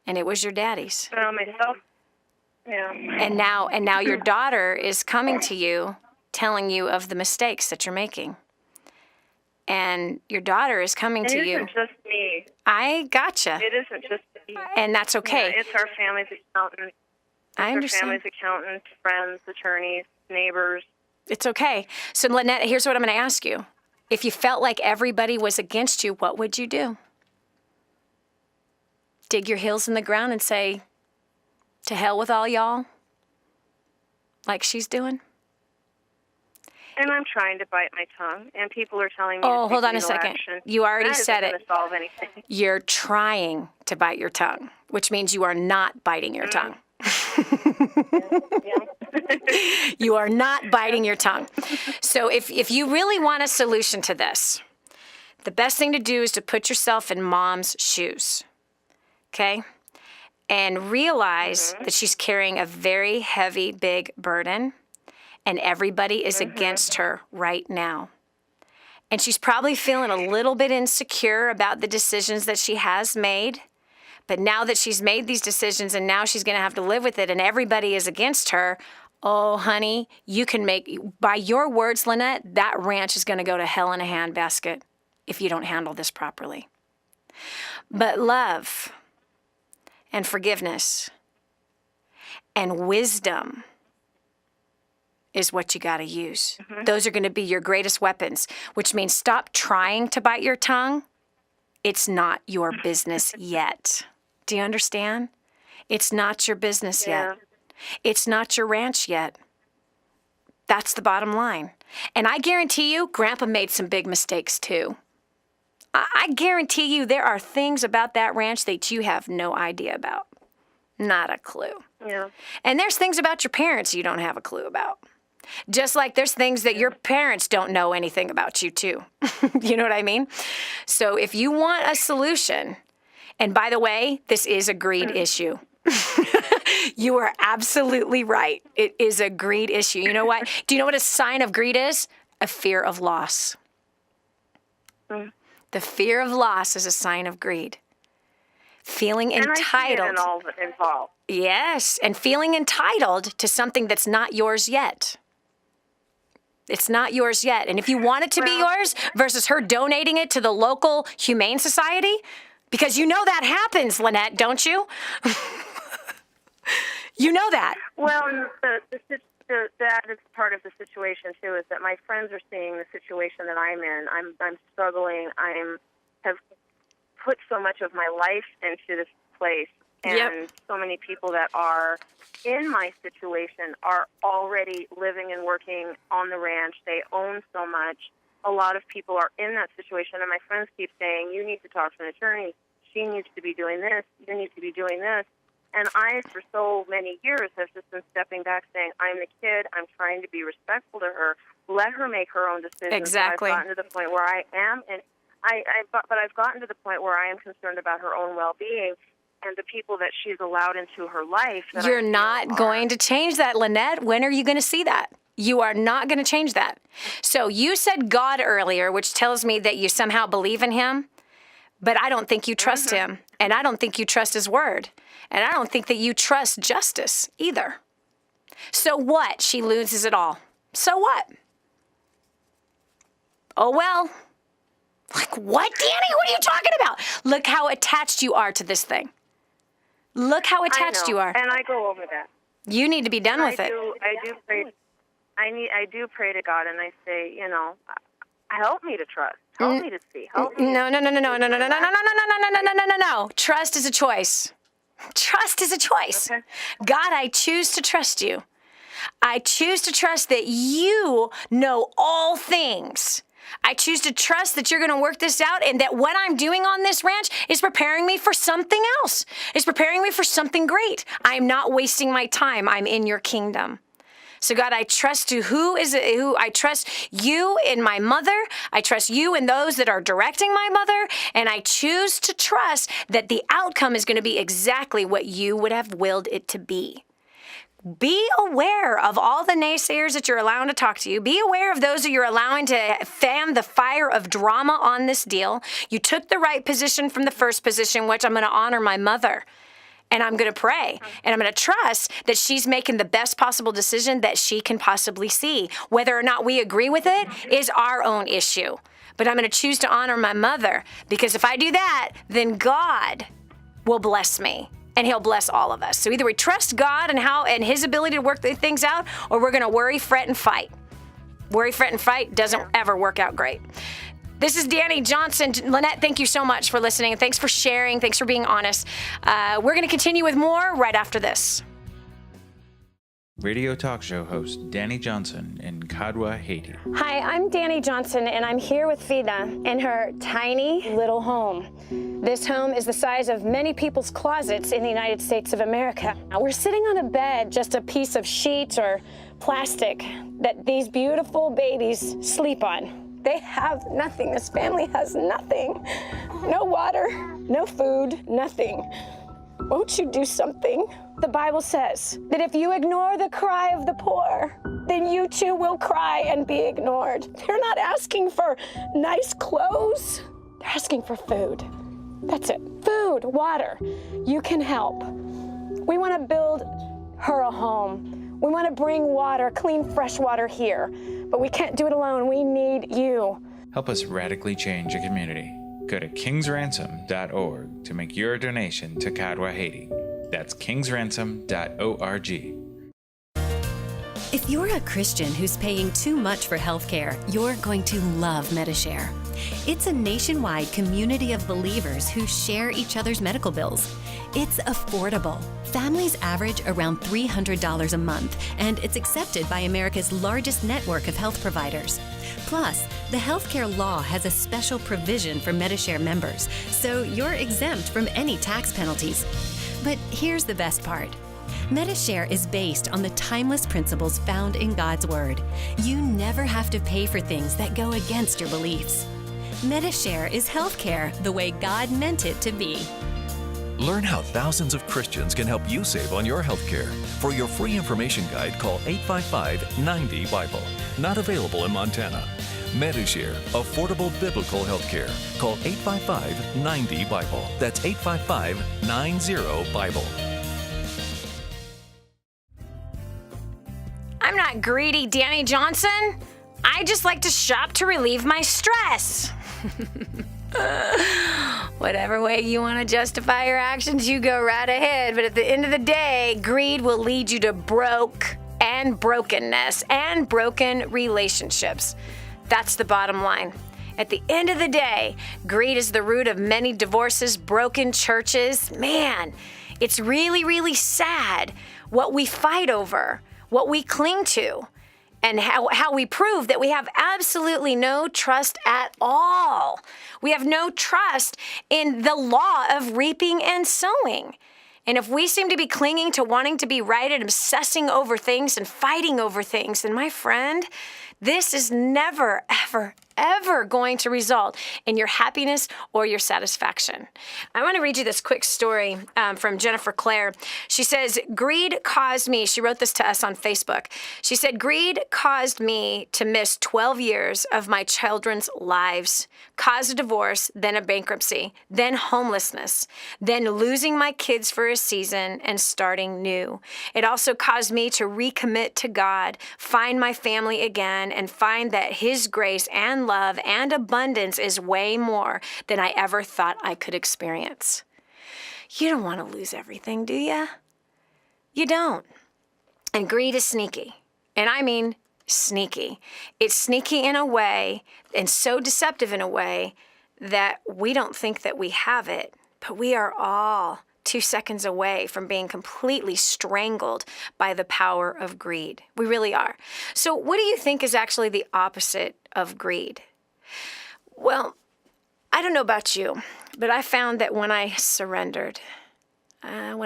And it was your daddy's. Myself. Yeah. And now your daughter is coming to you, telling you of the mistakes that you're making. And your daughter is coming to you. It isn't just me. I gotcha. It isn't just me. And that's okay. Yeah, it's our family's accountant. I understand. Our family's accountant, friends, attorneys, neighbors. It's okay. So, Lynette, here's what I'm going to ask you. If you felt like everybody was against you, what would you do? Dig your heels in the ground and say, to hell with all y'all? Like she's doing? And I'm trying to bite my tongue, and people are telling me Oh, to hold take on a legal second. action. You already That said isn't it. gonna solve anything. You're trying to bite your tongue, which means you are not biting your tongue. You are not biting your tongue. So if you really want a solution to this, the best thing to do is to put yourself in mom's shoes, okay? And realize that she's carrying a very heavy, big burden, and everybody is against her right now. And she's probably feeling a little bit insecure about the decisions that she has made. But now that she's made these decisions and now she's going to have to live with it and everybody is against her, oh, honey, you can make, by your words, Lynette, that ranch is going to go to hell in a handbasket if you don't handle this properly. But love and forgiveness and wisdom is what you got to use. Those are going to be your greatest weapons, which means stop trying to bite your tongue. It's not your business yet. Do you understand? It's not your business yet. It's not your ranch yet. That's the bottom line. And I guarantee you, Grandpa made some big mistakes too. I guarantee you there are things about that ranch that you have no idea about. Not a clue. Yeah. And there's things about your parents you don't have a clue about. Just like there's things that your parents don't know anything about you too. You know what I mean? So if you want a solution, and by the way, this is a greed issue. You are absolutely right. It is a greed issue. You know what? Do you know what a sign of greed is? A fear of loss. The fear of loss is a sign of greed. Feeling entitled. And I see it in all involved. Yes, and feeling entitled to something that's not yours yet. It's not yours yet. And if you want it to be yours versus her donating it to the local humane society, because you know that happens, Lynette, don't you? You know that. Well, that is part of the situation too. Is that my friends are seeing the situation that I'm in. I'm struggling. Have put so much of my life into this place, and so many people that are in my situation are already living and working on the ranch. They own so much. A lot of people are in that situation, and my friends keep saying, "You need to talk to an attorney. She needs to be doing this. You need to be doing this." And I, for so many years, have just been stepping back saying, I'm the kid. I'm trying to be respectful to her. Let her make her own decisions. Exactly. I've gotten to the point where I am, and but I've gotten to the point where I am concerned about her own well-being and the people that she's allowed into her life. You're not going to change that, Lynette. When are you going to see that? You are not going to change that. So you said God earlier, which tells me that you somehow believe in him, but I don't think you trust him, and I don't think you trust his word, and I don't think that you trust justice either. So what? She loses it all. So what? Oh, well. Like, what, Dani? What are you talking about? Look how attached you are to this thing. Look how attached you are. And I go over that. You need to be done with it. I do pray. I do pray to God, and I say, help me to trust. Help me to see. Help me. No. Trust is a choice. Trust is a choice. Okay. God, I choose to trust you. I choose to trust that you know all things. I choose to trust that you're going to work this out and that what I'm doing on this ranch is preparing me for something else. It's preparing me for something great. I'm not wasting my time. I'm in your kingdom. So God, I trust who I trust you in my mother. I trust you in those that are directing my mother. And I choose to trust that the outcome is going to be exactly what you would have willed it to be. Be aware of all the naysayers that you're allowing to talk to you. Be aware of those that you're allowing to fan the fire of drama on this deal. You took the right position from the first position, which I'm going to honor my mother. And I'm going to pray, and I'm going to trust that she's making the best possible decision that she can possibly see. Whether or not we agree with it is our own issue. But I'm going to choose to honor my mother, because if I do that, then God will bless me, and he'll bless all of us. So either we trust God and his ability to work the things out, or we're going to worry, fret, and fight. Worry, fret, and fight doesn't ever work out great. This is Dani Johnson. Lynette, thank you so much for listening. Thanks for sharing. Thanks for being honest. We're going to continue with more right after this. Radio talk show host Dani Johnson in Kadwa, Haiti. Hi, I'm Dani Johnson, and I'm here with Fida in her tiny little home. This home is the size of many people's closets in the United States of America. Now, we're sitting on a bed, just a piece of sheet or plastic that these beautiful babies sleep on. They have nothing. This family has nothing. No water, no food, nothing. Won't you do something? The Bible says that if you ignore the cry of the poor, then you too will cry and be ignored. They're not asking for nice clothes. They're asking for food. That's it. Food, water. You can help. We want to build her a home. We want to bring water, clean, fresh water here. But we can't do it alone. We need you. Help us radically change a community. Go to kingsransom.org to make your donation to Kadwa, Haiti. That's kingsransom.org. If you're a Christian who's paying too much for healthcare, you're going to love MediShare. It's a nationwide community of believers who share each other's medical bills. It's affordable. Families average around $300 a month, and it's accepted by America's largest network of health providers. Plus, the healthcare law has a special provision for MediShare members, so you're exempt from any tax penalties. But here's the best part. MediShare is based on the timeless principles found in God's Word. You never have to pay for things that go against your beliefs. MediShare is healthcare the way God meant it to be. Learn how thousands of Christians can help you save on your health care. For your free information guide, call 855-90-BIBLE. Not available in Montana. MediShare, affordable biblical health care. Call 855-90-BIBLE. That's 855-90-BIBLE. I'm not greedy, Dani Johnson. I just like to shop to relieve my stress. Whatever way you want to justify your actions, you go right ahead. But at the end of the day, greed will lead you to broke and brokenness and broken relationships. That's the bottom line. At the end of the day, greed is the root of many divorces, broken churches. Man, it's really, really sad what we fight over, what we cling to, and how we prove that we have absolutely no trust at all. We have no trust in the law of reaping and sowing. And if we seem to be clinging to wanting to be right and obsessing over things and fighting over things, then my friend, this is never, ever, ever going to result in your happiness or your satisfaction. I want to read you this quick story from Jennifer Clare. She says, greed caused me, she wrote this to us on Facebook. She said, greed caused me to miss 12 years of my children's lives, caused a divorce, then a bankruptcy, then homelessness, then losing my kids for a season and starting new. It also caused me to recommit to God, find my family again, and find that His grace and love and abundance is way more than I ever thought I could experience. You don't want to lose everything, do you? You don't. And greed is sneaky. And I mean sneaky. It's sneaky in a way and so deceptive in a way that we don't think that we have it, but we are all 2 seconds away from being completely strangled by the power of greed. We really are. So what do you think is actually the opposite of greed? Well, I don't know about you, but I found that when I surrendered, and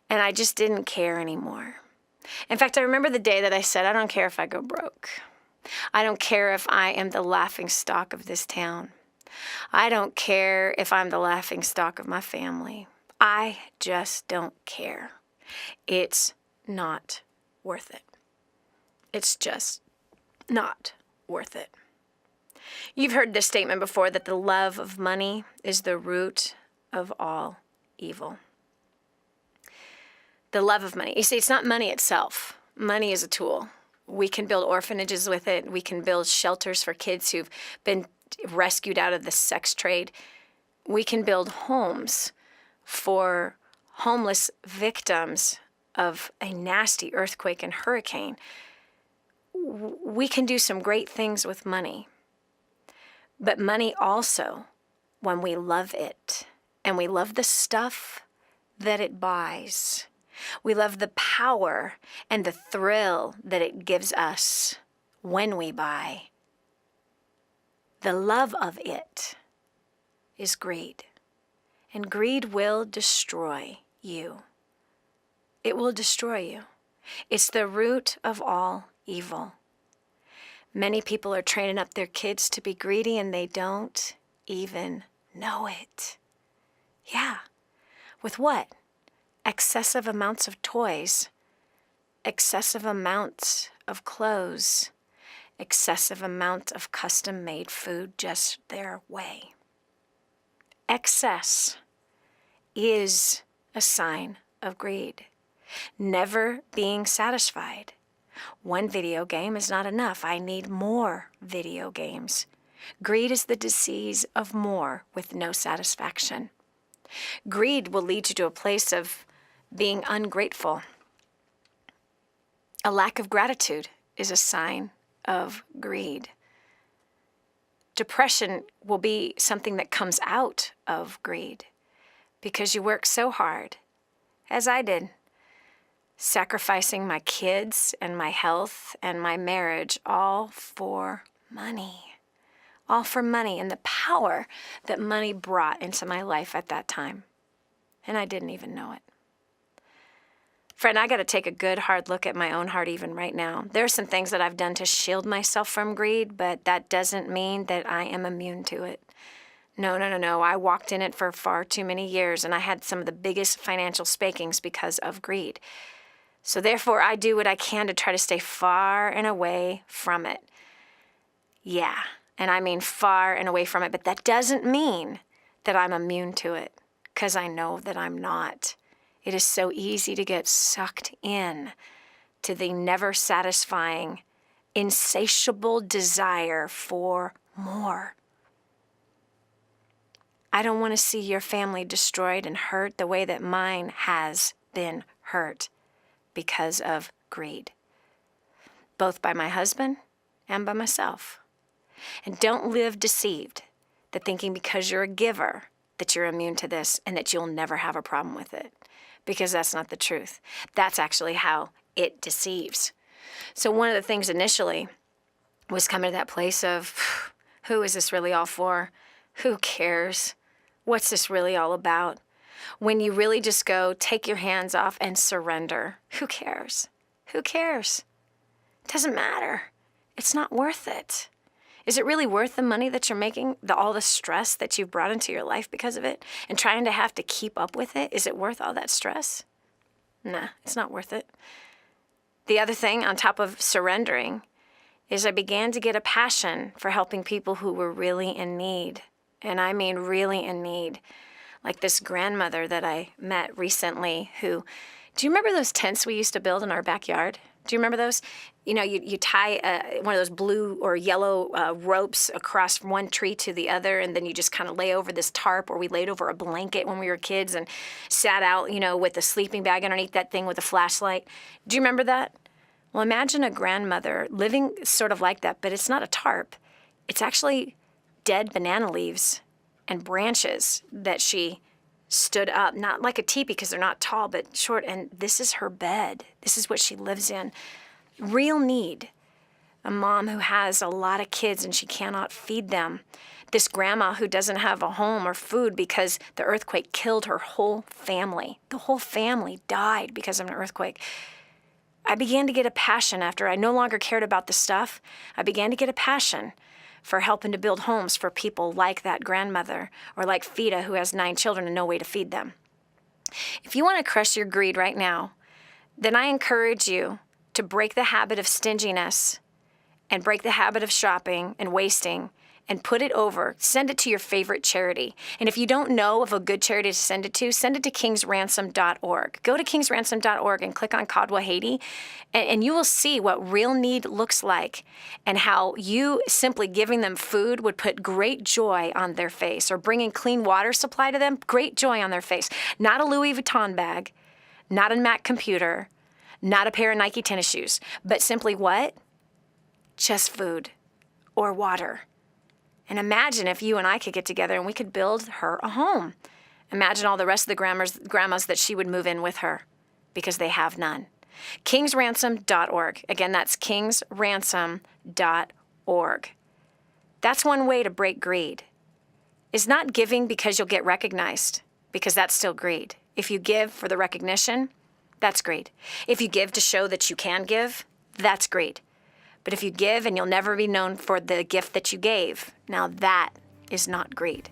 I just didn't care anymore. In fact, I remember the day that I said, I don't care if I go broke. I don't care if I am the laughing stock of this town. I don't care if I'm the laughing stock of my family. I just don't care. It's not worth it. It's just not worth it. You've heard this statement before, that the love of money is the root of all evil. The love of money. You see, it's not money itself. Money is a tool. We can build orphanages with it. We can build shelters for kids who've been rescued out of the sex trade. We can build homes for homeless victims of a nasty earthquake and hurricane. We can do some great things with money. But money also, when we love it, and we love the stuff that it buys, we love the power and the thrill that it gives us when we buy, the love of it is greed. And greed will destroy you. It will destroy you. It's the root of all evil. Many people are training up their kids to be greedy and they don't even know it. Yeah. With what? Excessive amounts of toys, excessive amounts of clothes, excessive amount of custom-made food just their way. Excess is a sign of greed. Never being satisfied. One video game is not enough. I need more video games. Greed is the disease of more with no satisfaction. Greed will lead you to a place of being ungrateful. A lack of gratitude is a sign of greed. Depression will be something that comes out of greed because you work so hard, as I did, sacrificing my kids and my health and my marriage, all for money. All for money and the power that money brought into my life at that time. And I didn't even know it. Friend, I got to take a good hard look at my own heart even right now. There are some things that I've done to shield myself from greed, but that doesn't mean that I am immune to it. No. I walked in it for far too many years, and I had some of the biggest financial spankings because of greed. So therefore, I do what I can to try to stay far and away from it. Yeah, and I mean far and away from it, but that doesn't mean that I'm immune to it, because I know that I'm not. It is so easy to get sucked in to the never satisfying, insatiable desire for more. I don't want to see your family destroyed and hurt the way that mine has been hurt because of greed, both by my husband and by myself. And don't live deceived that thinking because you're a giver that you're immune to this and that you'll never have a problem with it, because that's not the truth. That's actually how it deceives. So one of the things initially was coming to that place of, who is this really all for? Who cares? What's this really all about? When you really just go, take your hands off and surrender. Who cares? Who cares? It doesn't matter. It's not worth it. Is it really worth the money that you're making, all the stress that you've brought into your life because of it, and trying to have to keep up with it? Is it worth all that stress? Nah, it's not worth it. The other thing on top of surrendering is I began to get a passion for helping people who were really in need. And I mean really in need. Like this grandmother that I met recently who, do you remember those tents we used to build in our backyard? Do you remember those? You know, you tie one of those blue or yellow ropes across one tree to the other, and then you just kind of lay over this tarp, or we laid over a blanket when we were kids and sat out, with a sleeping bag underneath that thing with a flashlight. Do you remember that? Well, imagine a grandmother living sort of like that, but it's not a tarp. It's actually dead banana leaves and branches that she stood up, not like a teepee because they're not tall, but short. And this is her bed. This is what she lives in. Real need. A mom who has a lot of kids and she cannot feed them. This grandma who doesn't have a home or food because the earthquake killed her whole family. The whole family died because of an earthquake. I began to get a passion after I no longer cared about the stuff. I began to get a passion for helping to build homes for people like that grandmother or like Fida who has 9 children and no way to feed them. If you want to crush your greed right now, then I encourage you to break the habit of stinginess and break the habit of shopping and wasting and put it over. Send it to your favorite charity. And if you don't know of a good charity to send it to kingsransom.org. Go to kingsransom.org and click on Kadwa Haiti, and you will see what real need looks like and how you simply giving them food would put great joy on their face, or bringing clean water supply to them, great joy on their face. Not a Louis Vuitton bag, not a Mac computer, not a pair of Nike tennis shoes, but simply what? Just food or water. And imagine if you and I could get together and we could build her a home. Imagine all the rest of the grandmas that she would move in with her because they have none. kingsransom.org. Again, that's kingsransom.org. That's one way to break greed. Is not giving because you'll get recognized, because that's still greed. If you give for the recognition, that's greed. If you give to show that you can give, that's greed. But if you give and you'll never be known for the gift that you gave, now that is not greed.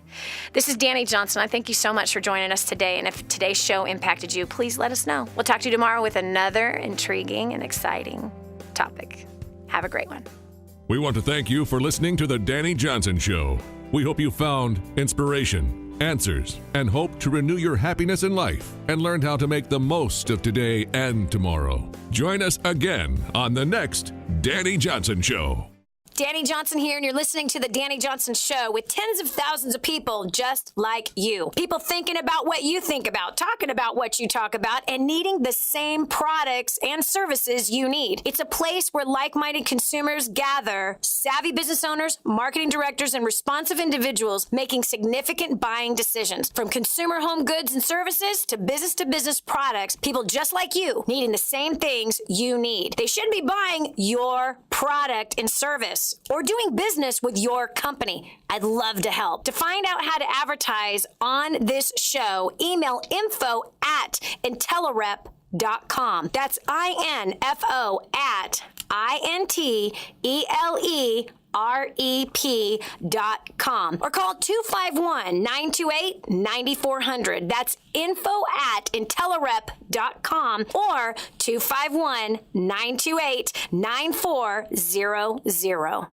This is Dani Johnson. I thank you so much for joining us today. And if today's show impacted you, please let us know. We'll talk to you tomorrow with another intriguing and exciting topic. Have a great one. We want to thank you for listening to The Dani Johnson Show. We hope you found inspiration, answers, and hope to renew your happiness in life and learned how to make the most of today and tomorrow. Join us again on the next Dani Johnson Show. Dani Johnson here, and you're listening to The Dani Johnson Show with tens of thousands of people just like you. People thinking about what you think about, talking about what you talk about, and needing the same products and services you need. It's a place where like-minded consumers gather, savvy business owners, marketing directors, and responsive individuals making significant buying decisions. From consumer home goods and services to business products, people just like you needing the same things you need. They should be buying your product and service, or doing business with your company. I'd love to help. To find out how to advertise on this show, email info@intellerep.com. That's info at INTELEREP.com, or call 251-928-9400. That's info@intellerep.com or 251-928-9400.